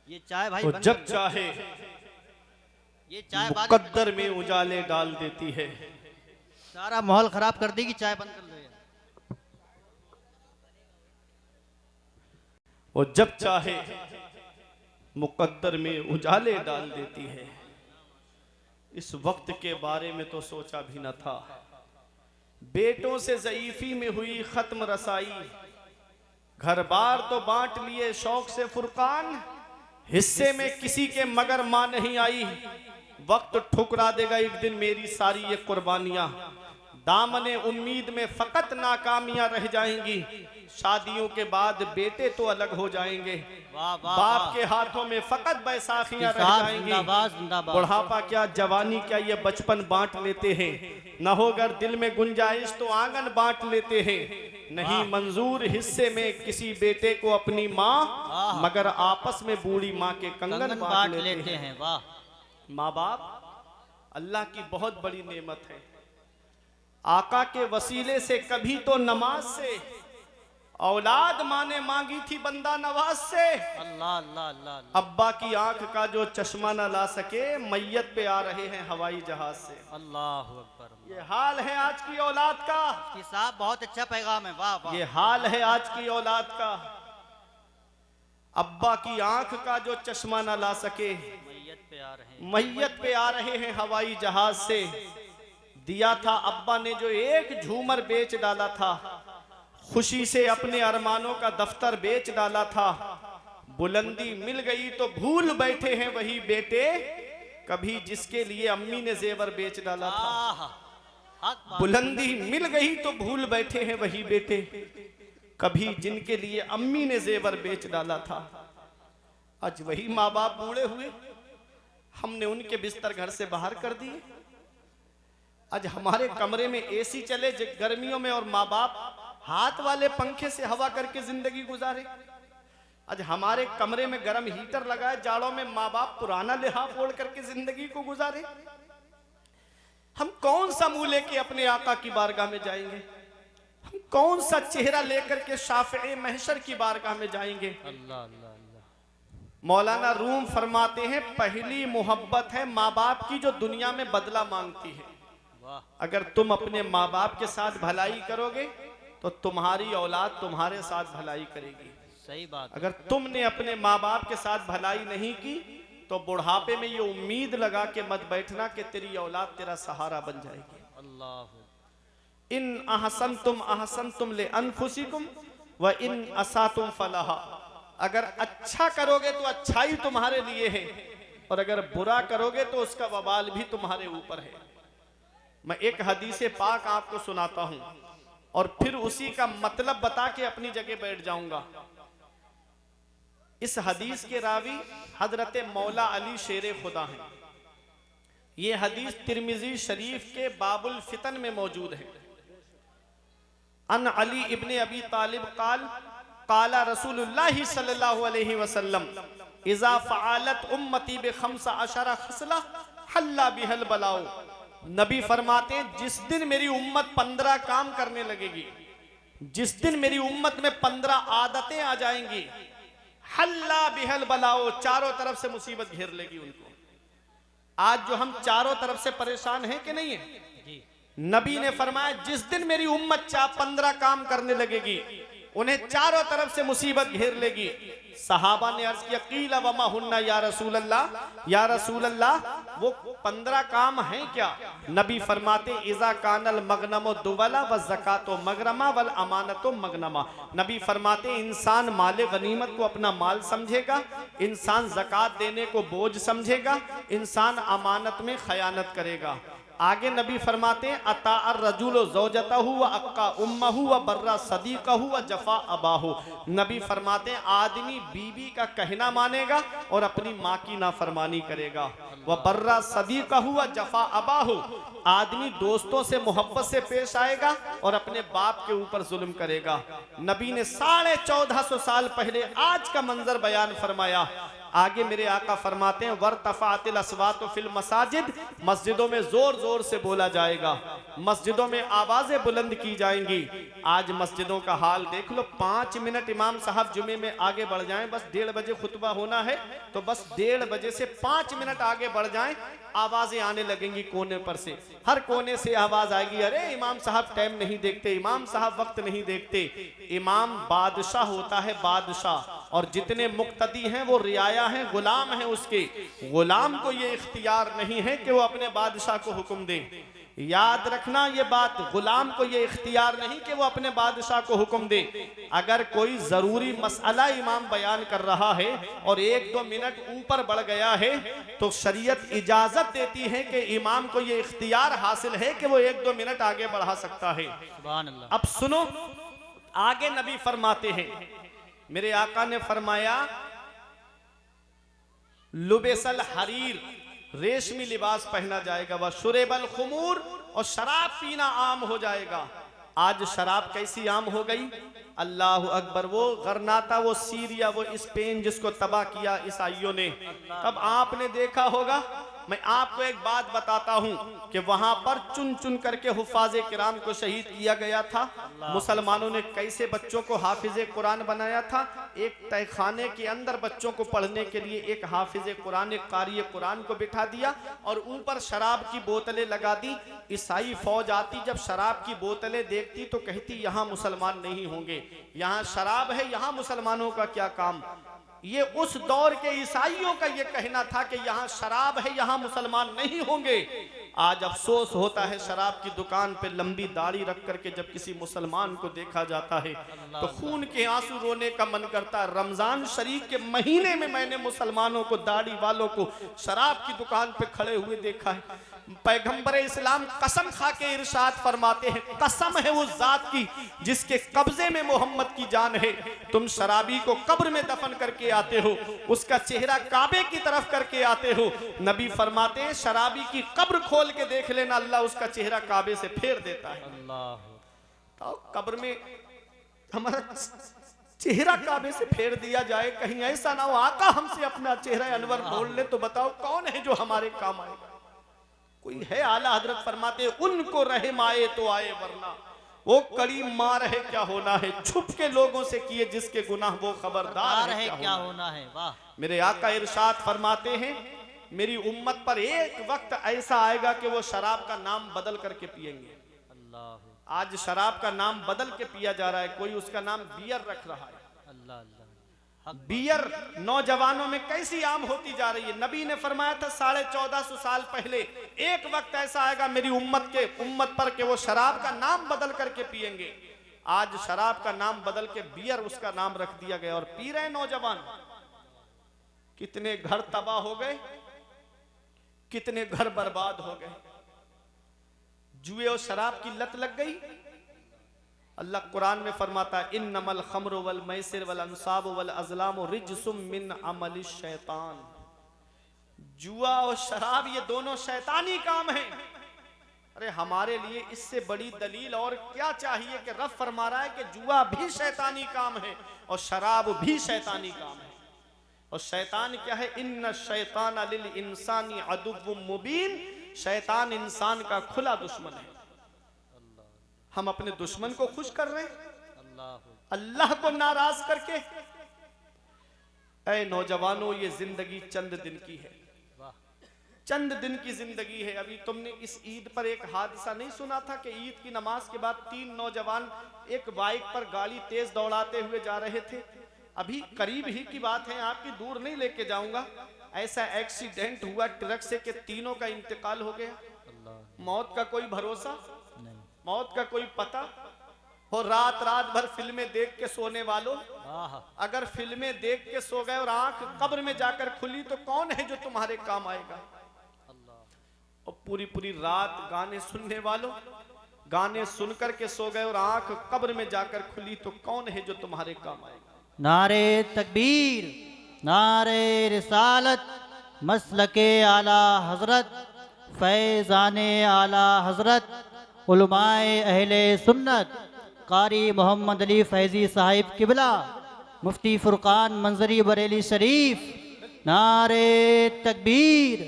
Speaker 2: ये चाय भाई
Speaker 1: तो जब चाहे
Speaker 2: ये चाय
Speaker 1: मुकद्दर में उजाले डाल देती है।
Speaker 2: सारा माहौल खराब कर देगी, चाय बंद कर लो।
Speaker 1: वो जब चाहे मुकद्दर में उजाले डाल देती है। इस वक्त के बारे में तो सोचा भी न था। बेटों से ज़ईफी में हुई खत्म रसाई, घर बार तो बांट लिए शौक से फुरकान, हिस्से में किसी के मगर मां नहीं आई, वक्त ठुकरा देगा एक दिन मेरी सारी ये कुर्बानियां, दामने उम्मीद में फकत नाकामियां रह जाएंगी, शादियों के बाद बेटे तो अलग हो जाएंगे, बाप के हाथों में फकत बैसाखियां रह जाएंगी, बुढ़ापा क्या जवानी क्या ये बचपन बांट लेते हैं, न होगर दिल में गुंजाइश तो आंगन बांट लेते हैं, नहीं मंजूर हिस्से में किसी बेटे को अपनी माँ, मगर आपस में बूढ़ी माँ के कंगन बांट लेते हैं।
Speaker 2: वाह।
Speaker 1: माँ बाप अल्लाह की बहुत बड़ी नेमत है। आका के वसीले से कभी तो नमाज से औलाद माँ ने मांगी थी बंदा नवाज से,
Speaker 2: अल्लाह अल्लाह अल्लाह।
Speaker 1: अब्बा की आंख का जो चश्मा न ला सके मैयत पे आ रहे हैं हवाई जहाज से।
Speaker 2: अल्लाह अकबर।
Speaker 1: ये हाल है आज की औलाद का।
Speaker 2: साहब बहुत अच्छा पैगाम है। वाह वाह।
Speaker 1: ये हाल है आज की औलाद का। अब्बा की आंख का जो चश्मा न ला सके मैयत पे आ रहे हैं हवाई जहाज से। दिया था अब्बा ने जो एक झूमर बेच डाला था, खुशी से अपने अरमानों का दफ्तर बेच डाला था, बुलंदी मिल गई तो भूल बैठे हैं वही बेटे, कभी जिसके लिए अम्मी ने जेवर बेच डाला था। बुलंदी मिल गई तो भूल बैठे हैं वही बेटे, कभी जिनके लिए अम्मी ने जेवर बेच डाला था। आज वही माँ बाप बूढ़े हुए, हमने उनके बिस्तर घर से बाहर कर दिए। आज हमारे कमरे में एसी चले गर्मियों में और माँ बाप हाथ वाले पंखे से हवा करके जिंदगी गुजारे। आज हमारे कमरे में गर्म हीटर लगाए, जाड़ों में माँ बाप पुराना लिहाफ ओढ़ करके जिंदगी को गुजारे। हम कौन सा मुंह लेके अपने आका की बारगाह में जाएंगे? हम कौन सा चेहरा लेकर के शाफ़े महशर की बारगाह में जाएंगे?
Speaker 2: अल्लाह अल्लाह अल्लाह।
Speaker 1: मौलाना रूम फरमाते हैं पहली मोहब्बत है माँ बाप की जो दुनिया में बदला मांगती है। अगर तुम अपने माँ बाप के साथ भलाई करोगे तो तुम्हारी औलाद तुम्हारे साथ भलाई करेगी।
Speaker 2: सही बात।
Speaker 1: अगर तुमने अपने माँ बाप के साथ भलाई नहीं की तो बुढ़ापे में ये उम्मीद लगा के मत बैठना कि तेरी औलाद तेरा सहारा बन जाएगी।
Speaker 2: अल्लाह।
Speaker 1: इन अहसनतुम ले अनफुसिकुम व इन असातुम फलाहा। अगर अच्छा करोगे तो अच्छाई तुम्हारे लिए है, और अगर बुरा करोगे तो उसका वबाल भी तुम्हारे ऊपर है। मैं एक हदीस पाक आपको सुनाता हूं और फिर उसी का मतलब बता के अपनी जगह बैठ जाऊंगा। इस हदीस के रावी हजरत मौला अली शेर खुदा हैं। ये हदीस तिरमिजी शरीफ के बाबुल फितन में मौजूद है। अन अली इब्ने अबी तालिब काला रसूलुल्लाह सल्लल्लाहु अलैहि वसल्लम इज़ा फ़अलत उम्मती बिखम्सा अशरा खसला हल्ला बिहल बलाओ। नबी फरमाते हैं जिस दिन मेरी उम्मत 15 काम करने लगेगी, जिस दिन मेरी उम्मत में 15 आदतें आ जाएंगी, हल्ला बिहल बलाओ, चारों तरफ से मुसीबत घेर लेगी उनको। आज जो हम चारों तरफ से परेशान हैं कि नहीं है, नबी ने फरमाया जिस दिन मेरी उम्मत 15 काम करने लगेगी, उन्हें चारों तरफ से मुसीबत घेर लेगी। सहाबा ने अर्ज किया कीला वमा हुन्ना या रसूल अल्लाह, वो 15 काम हैं क्या? नबी फरमाते इज़ा कानल मगनमो दुवला व ज़कातो मगरमा वल अमानतो मगनमा। नबी फरमाते इंसान माले गनीमत को अपना माल समझेगा, इंसान ज़कात देने को बोझ समझेगा, इंसान अमानत में खयानत करेगा। आगे नबी फरमाते अता अर्रजुलो ज़ौजतहु व अक्का उम्महु व बर्रा सदीक़हु व जफ़ा अबाहु। नबी फरमाते आदमी बीबी का कहना मानेगा और अपनी माँ की नाफरमानी करेगा। व बर्रा सदीक़हु व जफ़ा अबाहु, आदमी दोस्तों से मोहब्बत से पेश आएगा और अपने बाप के ऊपर जुल्म करेगा। नबी ने 1450 साल पहले आज का मंजर बयान फरमाया। आगे मेरे आका फरमाते हैं वर्तफ़ातिल अस्वातु फिल मसाजिद, मस्जिदों में जोर जोर से बोला जाएगा, मस्जिदों में आवाजें बुलंद की जाएंगी। आज मस्जिदों का हाल देख लो। 5 मिनट इमाम साहब जुमे में आगे बढ़ जाएं, बस 1:30 बजे खुतबा होना है तो बस 1:30 बजे से 5 मिनट आगे बढ़ जाएं, आवाजें आने लगेंगी कोने पर से, हर कोने से आवाज आएगी, अरे इमाम साहब टाइम नहीं देखते, इमाम साहब वक्त नहीं देखते। इमाम बादशाह होता है, बादशाह, और जितने मुक्तदी हैं वो रियाया हैं, गुलाम हैं उसके। गुलाम को ये इख्तियार नहीं है कि वो अपने बादशाह को हुक्म दे। याद रखना ये बात, गुलाम को ये इख्तियार नहीं कि वो अपने बादशाह को हुक्म दे। अगर कोई जरूरी मसला इमाम बयान कर रहा है और 1-2 मिनट ऊपर बढ़ गया है तो शरीयत इजाजत देती है कि इमाम को ये इख्तियार हासिल है कि वो 1-2 मिनट आगे बढ़ा सकता है।
Speaker 2: सुभान अल्लाह।
Speaker 1: अब सुनो, आगे नबी फरमाते हैं, मेरे आका ने फरमाया लुबेसल हरीर, रेशमी लिबास पहना जाएगा, वह शुरेबल खुमूर, और शराब पीना आम हो जाएगा। आज शराब कैसी आम हो गई, अल्लाह अकबर। वो गरनाता, वो सीरिया, वो स्पेन जिसको तबाह किया ईसाइयों ने, तब आपने देखा होगा। मैं आपको एक बात बताता हूं कि वहां पर चुन चुन करके हुफ़ाज़े किराम को शहीद किया गया था। मुसलमानों ने कैसे बच्चों को हाफिज़े कुरान बनाया था। एक तहखाने के अंदर बच्चों को पढ़ने के लिए एक हाफिज़े कुरान, एक कारी कुरान को बिठा दिया और ऊपर शराब की बोतलें लगा दी। ईसाई फौज आती, जब शराब की बोतलें देखती तो कहती यहाँ मुसलमान नहीं होंगे, यहाँ शराब है, यहाँ मुसलमानों का क्या काम। ये उस दौर के ईसाइयों का ये कहना था कि यहाँ शराब है, यहाँ मुसलमान नहीं होंगे। आज अफसोस होता है, शराब की दुकान पे लंबी दाढ़ी रख करके जब किसी मुसलमान को देखा जाता है तो खून के आंसू रोने का मन करता है। रमजान शरीफ के महीने में मैंने मुसलमानों को, दाढ़ी वालों को शराब की दुकान पे खड़े हुए देखा है। पैगंबर इस्लाम कसम खा के इरशाद फरमाते हैं, कसम है उस जात की जिसके कब्जे में मोहम्मद की जान है। तुम शराबी को कब्र में दफन करके आते हो, उसका चेहरा काबे की तरफ करके आते हो। नबी फरमाते हैं शराबी की कब्र खोल के देख लेना, अल्लाह उसका चेहरा काबे से फेर देता है। तो कब्र में हमारा चेहरा काबे से फेर दिया जाए, कहीं ऐसा ना हो आका हमसे अपना चेहरा अनवर बोल ले, तो बताओ कौन है जो हमारे काम आएगा। कोई है? आला हजरत फरमाते उनको रहम आए तो आए, वरना वो कड़ी मार है क्या होना है। छुप के लोगों से किए जिसके गुनाह वो खबरदार है क्या होना है। वाह। मेरे आका इरशाद फरमाते हैं मेरी उम्मत पर एक वक्त ऐसा आएगा कि वो शराब का नाम बदल करके पिएंगे। अल्लाह। आज शराब का नाम बदल के पिया जा रहा है, कोई उसका नाम बियर रख रहा है। अल्लाह अल्लाह। बियर नौजवानों में कैसी आम होती जा रही है। नबी ने फरमाया था 1450 साल पहले, एक वक्त ऐसा आएगा मेरी उम्मत पर कि वो शराब का नाम बदल करके पिएंगे। आज शराब का नाम बदल के बियर उसका नाम रख दिया गया और पी रहे नौजवान। कितने घर तबाह हो गए, कितने घर बर्बाद हो गए। जुए और शराब की लत लग गई। अल्लाह कुरान में फरमाता है इन्नमल खम्रु वल मैसिर वल अंसाब वल अज़लाम रिज्सुम मिन अमलि शैतान। जुआ और शराब ये दोनों शैतानी काम हैं। अरे हमारे लिए इससे बड़ी दलील और क्या चाहिए कि रब फरमा रहा है कि जुआ भी शैतानी काम है और शराब भी शैतानी काम है। और शैतान क्या है? इन्न शैतान लिल इंसानी अदुव्वुम मुबीन। शैतान इंसान का खुला दुश्मन है। हम अपने दुश्मन को खुश कर रहे हैं अल्लाह को नाराज करके। ऐ नौजवानों, ये जिंदगी चंद दिन की है, चंद दिन की जिंदगी है। अभी तुमने इस ईद पर एक हादसा नहीं सुना था कि ईद की नमाज के बाद 3 नौजवान एक बाइक पर गाड़ी तेज दौड़ाते हुए जा रहे थे। अभी करीब ही की बात है, आपकी दूर नहीं लेके जाऊंगा। ऐसा एक्सीडेंट हुआ ट्रक से कि तीनों का इंतकाल हो गया। मौत का कोई भरोसा, मौत का कोई पता हो। रात भर फिल्में देख के सोने वालों, अगर फिल्में देख के सो गए और आंख कब्र में जाकर खुली तो कौन है जो तुम्हारे काम आएगा? और पूरी रात गाने सुनने वालों, गाने सुनकर के सो गए और आंख कब्र में जाकर खुली तो कौन है जो तुम्हारे काम आएगा?
Speaker 2: नारे तकबीर, नारे रिसालत, मसलके आला हजरत, फैज़ाने आला हजरत, उलमाए अहले सुन्नत, कारी मोहम्मद अली फैज़ी साहिब किबला, मुफ्ती फुरकान मंजरी बरेली शरीफ। नारे तकबीर,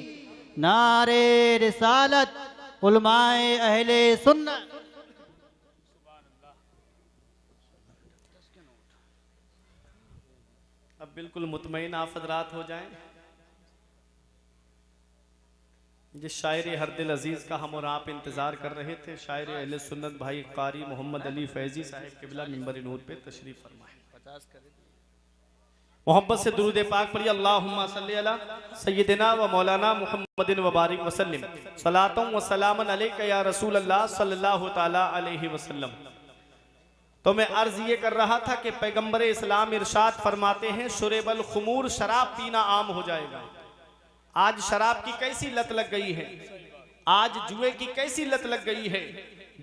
Speaker 2: नारे रिसालत, उलमाए अहले सुन्नत।
Speaker 1: अब बिल्कुल मुतमईन आप हज़रात हो जाएं। जिस शायर हर दिल अजीज़ का हम और आप इंतज़ार कर रहे थे, शायर अहले सुन्नत भाई कारी मोहम्मद अली फैज़ी साहिब किबला मिंबर नूर पे तशरीफ़ फरमाए। मोहब्बत से दुरूद पाक पढ़िए। अल्लाहुम्मा सल्ली अला सय्यिदिना व मौलाना मुहम्मदिन व बारिक वसल्लिम सलातम व सलामन अलैका या रसूल अल्लाह सल्लल्लाहु ताला अलैहि वसल्लम। तो मैं अर्ज ये कर रहा था कि पैगंबर इस्लाम इरशाद फरमाते हैं शुरेबल खुमूर, शराब पीना आम हो जाएगा। आज शराब की कैसी लत लग गई है, आज जुए की कैसी लत लग गई है।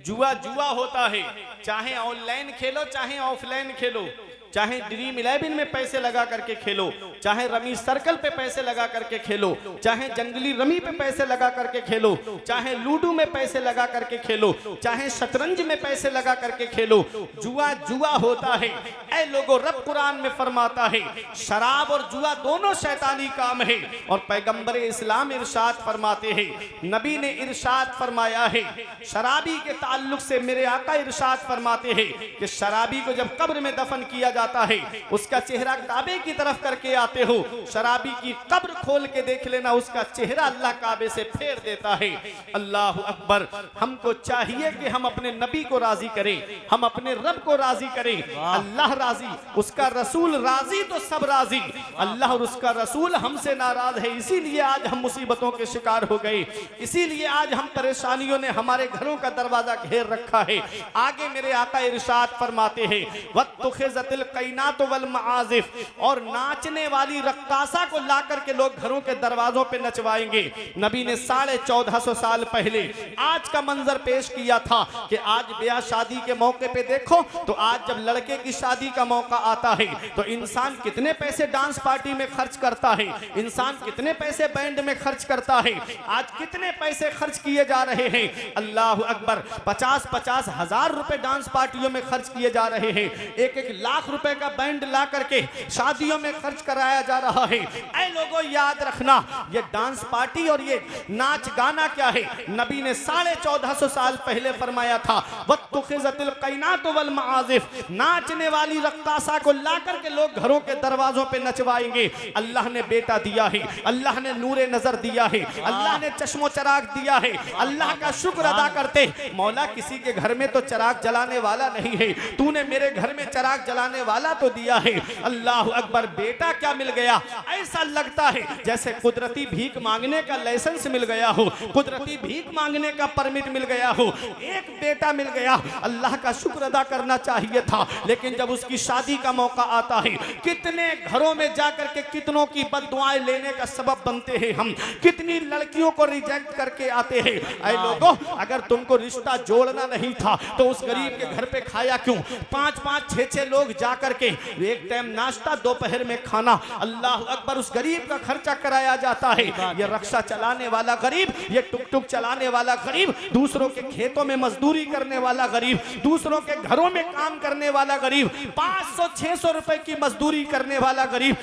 Speaker 1: जुआ होता है, चाहे ऑनलाइन खेलो चाहे ऑफलाइन खेलो, चाहे ड्रीम 11 में पैसे लगा करके खेलो, चाहे रमी सर्कल पे पैसे लगा करके खेलो, चाहे जंगली रमी पे पैसे लगा करके खेलो, चाहे लूडो में पैसे लगा करके खेलो, चाहे शतरंज में पैसे लगा करके खेलो, जुआ होता है। ऐ लोगों, रब कुरान में फरमाता है शराब और जुआ दोनों शैतानी काम है। और पैगंबर इस्लाम इरशाद फरमाते हैं, नबी ने इरशाद फरमाया है शराबी के ताल्लुक से, मेरे आका इरशाद फरमाते हैं कि शराबी को जब कब्र में दफन किया जाता है, उसका चेहरा काबे की तरफ करके आते हो, शराबी की कब्र खोल के देख लेना, उसका चेहरा अल्लाह काबे से फेर देता है। अल्लाह अकबर। हमको चाहिए कि हम अपने नबी को राजी करें, हम अपने रब को राजी करें। अल्लाह राजी, उसका रसूल राजी तो सब राजी। अल्लाह और उसका रसूल हमसे नाराज है, इसीलिए आज हम मुसीबतों के शिकार हो गए, इसीलिए आज हम परेशानियों ने हमारे घरों का दरवाजा घेर रखा है। आगे मेरे आका इरशाद फरमाते हैं वत्तुखिज़तिल कैनात वल मआज़िफ, और नाचने वाली रक्कासा को ला करके लोग घरों के दरवाजों पे नचवाएंगे। नबी ने 1450 साल पहले आज का मंजर पेश किया था कि आज ब्याह शादी के मौके पे देखो तो आज जब लड़के की शादी का मौका आता है तो इंसान कितने पैसे डांस पार्टी में खर्च करता है, इंसान कितने पैसे बैंड में खर्च करता है, आज कितने पैसे खर्च किए जा रहे हैं। अल्लाह अकबर। 50-50 हजार रुपए डांस पार्टियों में खर्च किए जा रहे हैं, 1-1 लाख रुपए का बैंड ला करके शादियों में खर्च कराया जा रहा है। ऐ लोगों, याद रखना, ये डांस पार्टी और ये नाच गाना क्या है। नबी ने 1450 साल पहले फरमाया था वत्तुखिज़तिल कैनात वल मआज़िफ, नाचने वाली रक्कासा को ला करके लोग घरों के दरवाजों पे नचवाएंगे। अल्लाह ने बेटा दिया है, अल्लाह ने नूरे नजर दिया है, अल्लाह ने चश्मो चराग दिया है, अल्लाह का शुक्र अदा करते। मौला, किसी के घर में तो चराग जलाने वाला नहीं है, तूने मेरे घर में चराग जलाने वाला तो दिया है, अल्लाह अकबर, बेटा क्या मिल गया, ऐसा लगता है जैसे कुदरती भीख मांगने का लाइसेंस मिल गया हो, कुदरती भीख मांगने का परमिट मिल गया हो। एक बेटा मिल गया, अल्लाह का शुक्र अदा करना चाहिए था, लेकिन जब उसकी शादी का मौका आता है, कितने घरों में जाकर के कितनों की बद्दुआएं लेने का सबब बनते हैं हम, कितनी लड़कियों को रिजेक्ट करके आते हैं। ऐ लोगों, अगर तुमको रिश्ता जोड़ना नहीं था तो उस गरीब के घर पे खाया क्यों? 5-5, 6-6 लोग जाकर के एक टाइम नाश्ता, दोपहर में खाना, अल्लाह अकबर, उस गरीब का खर्चा कराया जाता है। ये रक्षा चलाने वाला गरीब, ये टुक टुक चलाने वाला गरीब, दूसरों के खेतों में मजदूरी करने वाला गरीब, दूसरों के घरों में काम करने वाला गरीब, 500-600 रुपए की मजदूरी करने वाला गरीब,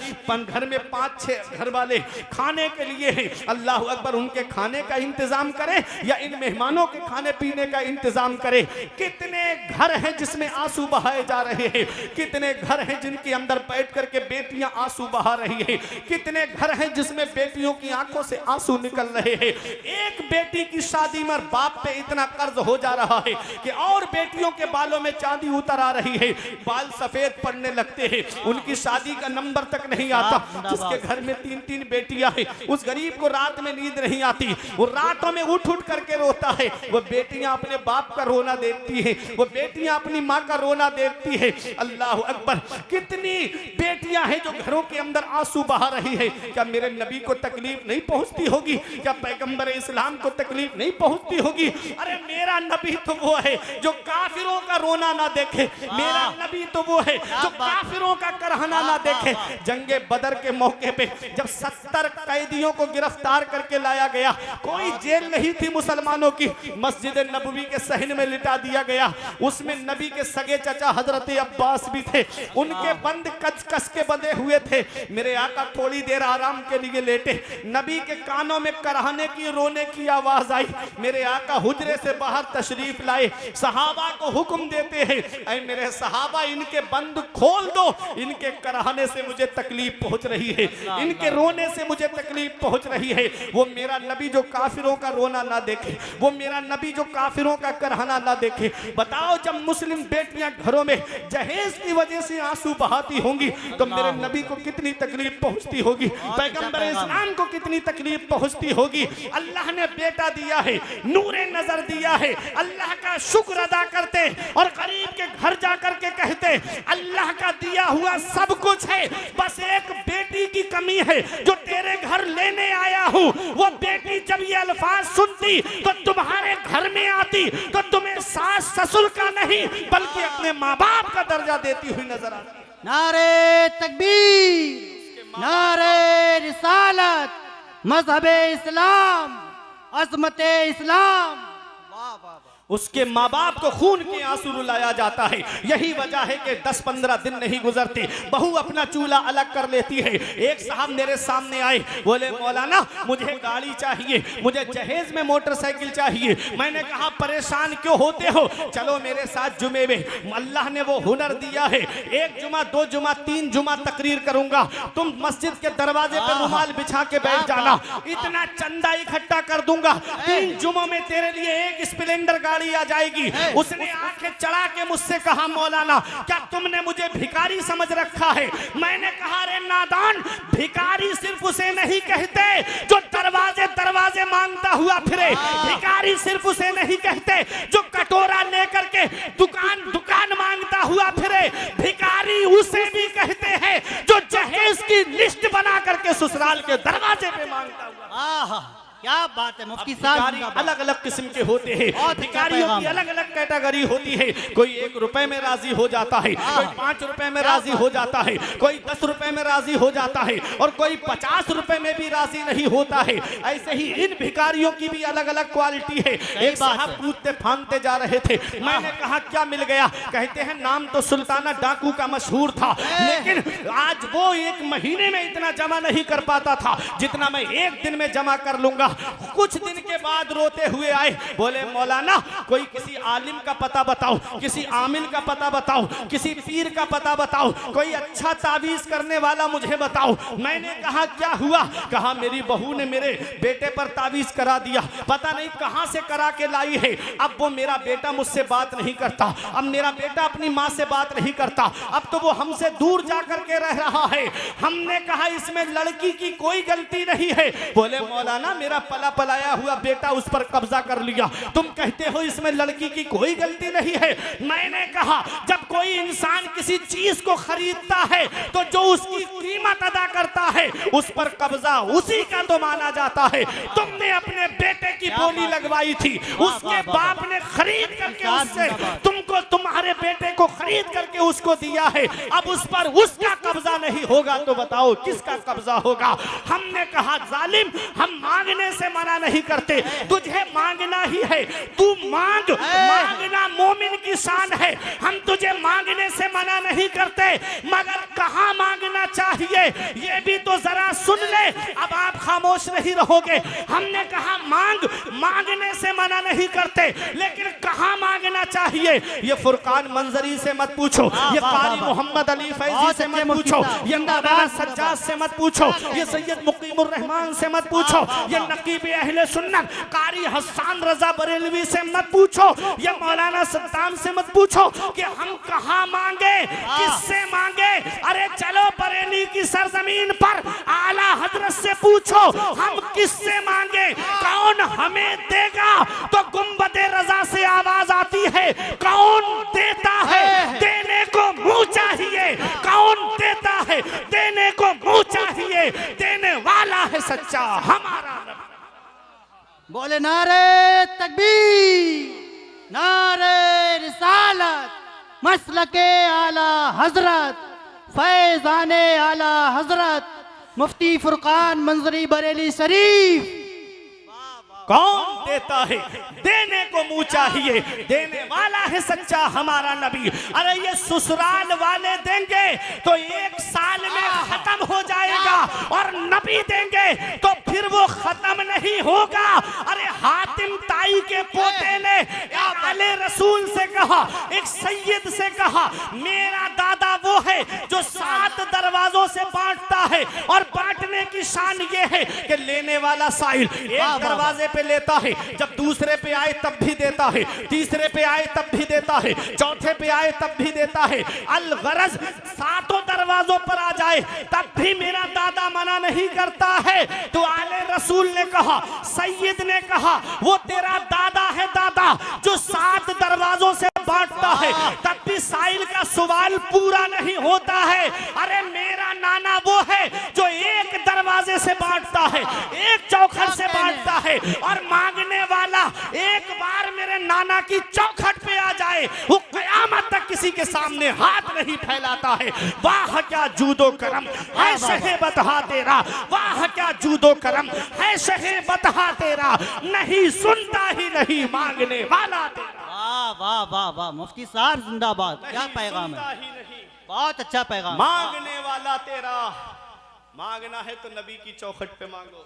Speaker 1: घर में 5-6 घर वाले खाने के लिए हैं, अल्लाह अकबर, उनके खाने का इंतजाम करें या इन मेहमानों के खाने पीने का इंतजाम करें। कितने घर हैं जिसमें आंसू बहाए जा रहे हैं, कितने घर हैं जिनके अंदर बैठ करके बेटियां आंसू बहा रही हैं, कितने घर हैं जिसमें बेटियों की आंखों से आंसू निकल रहे हैं। एक बेटी की शादी में बाप पे इतना कर्ज हो जा रहा है कि और बेटियों के बालों में चांदी उतर आ रही है, बाल सफेद पड़ने लगते हैं, उनकी शादी का नंबर तक नहीं आता। जिसके घर में 3-3 बेटियां हैं, उस गरीब को रात में नींद नहीं आती, वो रातों में उठ उठ करके रोता है। वो बेटियां अपने बाप का रोना देखती हैं, वो बेटियां अपनी माँ का रोना देखती है। अल्लाह अकबर, कितनी बेटियां हैं जो घरों के अंदर आंसू बहा रही है। क्या मेरे नबी को तकलीफ नहीं पहुंचती होगी? क्या पैगंबर इस्लाम को तकलीफ नहीं पहुंचती होगी? अरे मेरा नबी तो वो है जो काफिरों का रोना ना देखे, मेरा नबी तो वो है जो काफिरों का करहना ना देखे। जंगे बदर के मौके पे जब 70 कैदियों को गिरफ्तार करके लाया गया, कोई जेल नहीं थी मुसलमानों की, मस्जिद नबवी के सहन में लिटा दिया गया। उसमें नबी के सगे चचा हजरत अब्बास भी थे, उनके बंद कस के बंधे हुए थे। मेरे आका थोड़ी देर आराम के लिए लेटे, नबी के कानों में करहाने की, रोने की आवाज आई। मेरे आका हुजरे से बाहर तशरीफ लाए, सहाबा को हुक्म देते हैं, ऐ मेरे सहाबा, इनके बंद खोल दो, इनके करहाने से मुझे तकलीफ पहुंच रही है, इनके रोने से मुझे तकलीफ पहुंच रही है। वो मेरा नबी जो काफिरों का रोना ना देखे, वो मेरा नबी जो काफिरों का करहाना ना देखे। बताओ, जब मुस्लिम बेटियां घरों में जहेज की वजह से आंसू बहाती होंगी तो मेरे नबी को कितनी तकलीफ पहुंचती होगी, पैगंबर इस्लाम को कितनी तकलीफ पहुंचती होगी। अल्लाह ने बेटा दिया है, नूरे नजर दिया है, अल्लाह का शुक्र अदा करते और गरीब के घर जाकर के कहते, अल्लाह का दिया हुआ सब कुछ है, बस एक बेटी की कमी है जो तेरे घर लेने आया हूँ। वो बेटी जब ये अल्फाज सुनती तो तुम्हारे घर में आती तो तुम्हें सास ससुर का नहीं बल्कि अपने माँ बाप का दर्जा देती हुई नजर आती।
Speaker 3: नारे तकबीर, नारे रिसालत, मजहबे इस्लाम, अज़मते इस्लाम। वाह वाह वाह।
Speaker 1: उसके माँ बाप को खून के आंसू रुलाया जाता है। यही वजह है कि 10-15 दिन नहीं गुजरते, बहू अपना चूल्हा अलग कर लेती है। एक साहब मेरे सामने आए, बोले मौलाना मुझे गाड़ी चाहिए, मुझे जहेज में मोटरसाइकिल चाहिए। मैंने कहा परेशान क्यों होते हो, चलो मेरे साथ जुमे में। अल्लाह ने वो हुनर दिया है, 1 जुमा 2 जुमा 3 जुमा तकरीर करूंगा, तुम मस्जिद के दरवाजे पर रुमाल बिछा के बैठ जाना, इतना चंदा इकट्ठा कर दूंगा, 3 जुमों में तेरे लिए एक स्प्लेंडर गाड़ी आ जाएगी। उसने आंखें चढ़ा के मुझसे कहा, मौलाना क्या तुमने मुझे भिखारी समझ रखा है? मैंने कहा, रे नादान, भिखारी सिर्फ उसे नहीं कहते जो दरवाजे दरवाजे मांगता हुआ फिरे, भिखारी सिर्फ उसे नहीं कहते जो कटोरा लेकर के दुकान दुकान मांगता हुआ फिरे, भिखारी उसे भी कहते हैं जो जहेज की लिस्ट बना करके ससुराल के दरवाजे पे मांगता हुआ।
Speaker 3: क्या बात है मुफ्ती साहब।
Speaker 1: अलग अलग किस्म के होते हैं, भिखारियों की अलग अलग कैटेगरी होती है। कोई 1 रुपए में राजी हो जाता है, कोई 5 रुपए में राजी हो जाता है, कोई 10 रुपए में राजी हो जाता है और कोई 50 रुपए में भी राजी नहीं होता है। ऐसे ही इन भिखारियों की भी अलग अलग क्वालिटी है। एक साहब कूदते फांदते जा रहे थे, मैंने कहा क्या मिल गया? कहते हैं नाम तो सुल्ताना डाकू का मशहूर था, लेकिन आज वो 1 महीने में इतना जमा नहीं कर पाता था जितना मैं 1 दिन में जमा कर लूंगा। होगा। कुछ दिन के बाद रोते हुए आए, बोले मौलाना कोई किसी आलिम का पता बताओ, किसी आमिल का पता बताओ, किसी पीर का पता बताओ, कोई अच्छा तावीज करने वाला मुझे बताओ। मैंने कहा क्या हुआ? कहा मेरी बहू ने मेरे बेटे पर तावीज करा दिया, पता नहीं कहां से करा के लाई है। अब वो मेरा बेटा मुझसे बात नहीं करता, अब मेरा बेटा अपनी माँ से बात नहीं करता, अब तो वो हमसे दूर जा करके रह रहा है। हमने कहा इसमें लड़की की कोई गलती नहीं है। बोले मौलाना मेरा पला पलाया हुआ बेटा उस पर कब्जा कर लिया, तुम कहते हो इसमें लड़की की कोई गलती नहीं है। मैंने कहा जब कोई इंसान किसी चीज को खरीदता है तो जो उसकी कीमत अदा करता है उस पर कब्जा उसी का तो माना जाता है। तुमने अपने बेटे की बोली लगवाई थी, उसके बाप ने खरीद करके उससे तुमको, तुम्हारे बेटे को खरीद करके उसको दिया है, अब उस पर उसका कब्जा नहीं होगा तो बताओ किसका कब्जा होगा? हमने कहा जालिम, हम मांगने से मना नहीं करते, तुझे मांगना ही है, तू मांग, मांगना मोमिन की शान है। हम तुझे मांगने से मना नहीं करते, मगर कहां मांगना चाहिए ये भी तो जरा सुन ले। अब आप खामोश नहीं रहोगे। हमने कहा मांग, मांगने से मना नहीं करते, लेकिन कहां मांगना चाहिए ये फुरकान मंजरी से मत पूछो, ये कारी मोहम्मद अली फैजी से मत पूछो, ये मौलाना सज्जाद से मत पूछो, ये सैयद मुकीमुर रहमान से मत पूछो, ये नकीब अहले सुन्नत कारी हसन रजा बरेलवी से मत पूछो, ये मौलाना सद्दाम से मत पूछो कि हम कहां मांगे, किससे मांगे। अरे चलो बरेली की सरजमीन पर आला हजरत से पूछो हम किससे मांगे, कौन हमें देगा? तो गुंबदे रजा से आवाज आती है, कौन देता है? देने को मुंह चाहिए। कौन देता है? देने को मुंह चाहिए। देने वाला है सच्चा हमारा नबी।
Speaker 3: बोले नारे तकबीर, नारे रिसालत, मसलके आला हजरत, फैजाने आला हजरत मुफ्ती फुरकान मंजरी बरेली शरीफ।
Speaker 1: कौन देता है? देने को मुंह चाहिए। देने वाला है सच्चा हमारा नबी। अरे ये ससुराल वाले देंगे तो एक साल में खत्म हो जाएगा, और नबी देंगे तो फिर वो खत्म नहीं होगा। अरे हातिम ताई के पोते ने एक आले रसूल से कहा, एक सैयद से कहा, मेरा दादा वो है जो 7 दरवाजों से बांटता है, और बांटने की शान ये है कि लेने वाला साइल एक दरवाजे पे लेता है, जब दूसरे पे आए तब भी देता है, तीसरे पे आए तब भी देता है, चौथे पे आए तब भी देता है। अल गरज 7 दरवाजों पर आ जाए तब भी मेरा दादा मना नहीं करता है। तो आले रसूल ने कहा, सैयद ने कहा, वो तेरा दादा है दादा जो 7 दरवाजों से बांटता है, तब भी साइल का सवाल पूरा नहीं होता है। अरे मेरा नाना वो है जो एक दरवाजे से बांटता है, एक चौखट से बांटता है, और मांगने वाला एक बार मेरे नाना की चौखट पे आ जाए वो कयामत तक किसी के सामने हाथ नहीं फैलाता है। वाह क्या जूदो करम है शहे बतहा तेरा, वाह क्या जूदो करम है शहे बतहा तेरा, नहीं सुनता ही नहीं मांगने वाला तेरा।
Speaker 3: वाह वाह वाह वाह, मुफ्ती साहब जिंदाबाद, क्या पैगाम है, बहुत अच्छा पैगाम।
Speaker 1: मांगने वाला तेरा, मांगना है तो नबी की चौखट पे मांगो,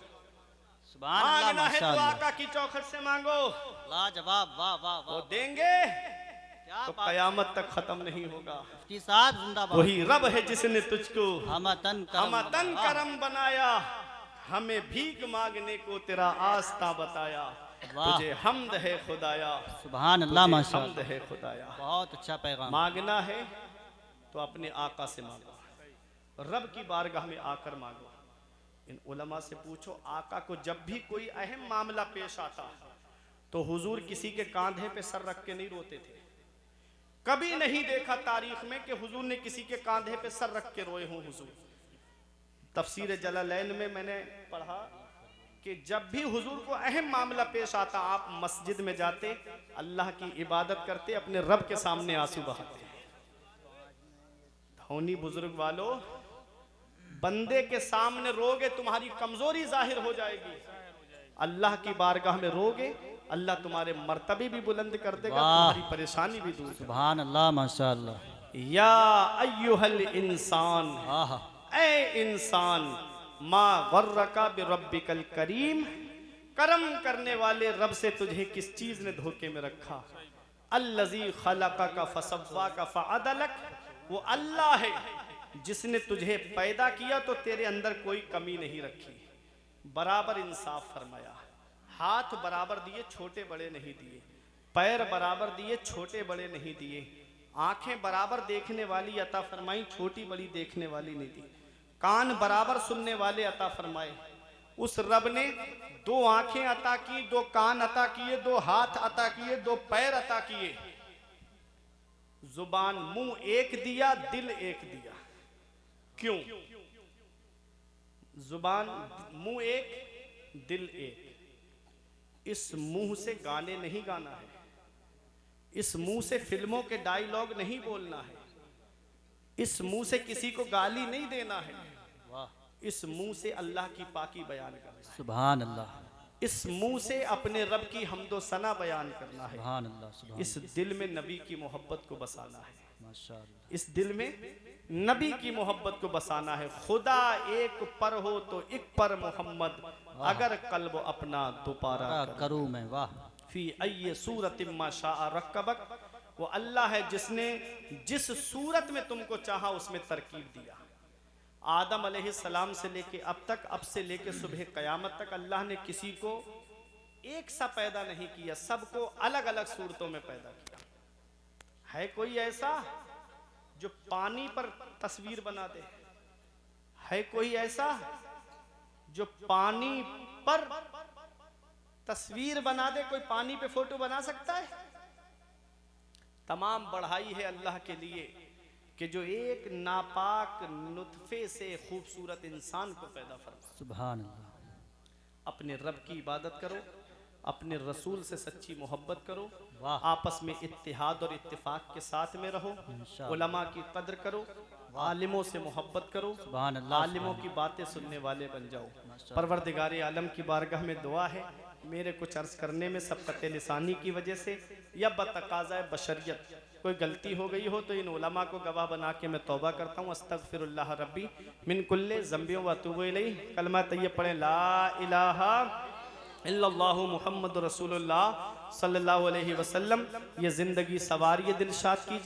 Speaker 1: मांगना है तो आका की चौखट से मांगो।
Speaker 3: लाजवाब, वाह वाह वाह,
Speaker 1: वो देंगे तो कयामत तक खत्म नहीं होगा।
Speaker 3: मुफ्ती साहब जिंदाबाद।
Speaker 1: वही रब है जिसने तुझको
Speaker 3: हमतन
Speaker 1: करम बनाया, हमें भीख मांगने को तेरा आस्था बताया, तुझे हमद है खुदाया,
Speaker 3: सुभान अल्लाह, माशाअल्लाह,
Speaker 1: हमद है खुदाया।
Speaker 3: बहुत अच्छा पैगाम।
Speaker 1: मांगना है तो अपने आका से मांगो, रब की बारगाह में आकर मांगो। इन उलमा से पूछो, आका को जब भी कोई अहम मामला पेश आता तो हुजूर किसी के कांधे पे सर रख के नहीं रोते थे। कभी नहीं देखा तारीख में कि हुजूर ने किसी के कांधे पे सर रख के रोए हों हुजूर। तफसीर जलालैन में मैंने पढ़ा कि जब भी हुजूर को अहम मामला पेश आता, आप मस्जिद में जाते, अल्लाह की इबादत करते, अपने रब के सामने आंसू बहाते। धौनी बुजुर्ग वालों, बंदे के सामने रोगे तुम्हारी कमजोरी जाहिर हो जाएगी, अल्लाह की बारगाह में रोगे अल्लाह तुम्हारे मर्तबे भी बुलंद कर देगा, तुम्हारी परेशानी भी दूर।
Speaker 3: सुभान अल्लाह, माशाअल्लाह।
Speaker 1: या अय्युहल इंसान, ए इंसान, मा गर्रका बिरब्बिकल करीम, करम करने वाले रब से तुझे किस चीज ने धोखे में रखा। अल्लज़ी खलक़का फसव्वाका फ़अदलक, वो अल्लाह है जिसने तुझे पैदा किया तो तेरे अंदर कोई कमी नहीं रखी, बराबर इंसाफ फरमाया। हाथ बराबर दिए, छोटे बड़े नहीं दिए। पैर बराबर दिए, छोटे बड़े नहीं दिए। आंखें बराबर देखने वाली अता फरमाई, छोटी बड़ी देखने वाली नहीं दी। कान बराबर सुनने वाले अता फरमाए। उस रब ने 2 आंखें अता की, 2 कान अता किए, 2 हाथ अता किए, 2 पैर अता किए। जुबान मुंह एक दिया, दिल एक दिया। क्यों? जुबान मुंह एक, दिल एक। इस मुंह से गाने नहीं गाना है, इस मुंह से फिल्मों के डायलॉग नहीं बोलना है, इस मुंह से किसी को गाली नहीं देना है, इस मुंह से अल्लाह की पाकी बयान करना है।
Speaker 3: सुभान अल्लाह।
Speaker 1: इस मुंह से अपने रब की हम्दो सना बयान करना है।
Speaker 3: सुभान अल्लाह, सुभान
Speaker 1: इस दिल में नबी की मोहब्बत को बसाना है।
Speaker 3: माशाअल्लाह।
Speaker 1: इस दिल में नबी की मोहब्बत को बसाना है। खुदा एक पर हो तो एक पर मोहम्मद, अगर कल्ब अपना दोबारा
Speaker 3: करूँ मैं। वाह।
Speaker 1: फी अय्य सूरत मा शाअ रक्कबक, वो अल्लाह है जिसने जिस सूरत में तुमको चाहा उसमें तरकीब दिया। आदम अलैहिस्सलाम से लेके अब तक, अब से लेके सुबह कयामत तक अल्लाह ने किसी को एक सा पैदा नहीं किया, सबको अलग अलग सूरतों में पैदा किया। है कोई ऐसा जो पानी पर तस्वीर बना दे? है कोई ऐसा जो पानी पर तस्वीर बना दे? कोई पानी पे फोटो बना सकता है? तमाम बढ़ाई है अल्लाह के लिए कि जो एक नापाक नुतफे से खूबसूरत इंसान को पैदा फरमा।
Speaker 3: सुभान अल्लाह।
Speaker 1: अपने रब की इबादत करो, अपने रसूल से सच्ची मोहब्बत करो,
Speaker 3: वाह।
Speaker 1: आपस में इत्तिहाद और इत्तिफाक के साथ में रहो,
Speaker 3: इंशाअल्लाह।
Speaker 1: उलमा की कद्र करो, आलिमों से मोहब्बत करो,
Speaker 3: सुभान अल्लाह।
Speaker 1: आलिमों की बातें सुनने वाले बन जाओ। परवरदिगार आलम की बारगाह में दुआ है, मेरे कुछ अर्ज करने में सबकत लिसानी की वजह से या बतकाज़ा बशरियत कोई गलती हो गई हो तो इन उलमा को गवाह बना के मैं तौबा करता हूँ। अस्तगफिरुल्लाह रब्बी मिन कुल्ले ज़ंबियों व अतूबु इलैह। कलमा तय्यब पढ़ें, ला इलाहा इल्लल्लाहु मुहम्मदुर रसूलुल्लाह सल्लल्लाहु अलैहि वसल्लम। ये ज़िंदगी सवारिए दिलशाद कीजिए।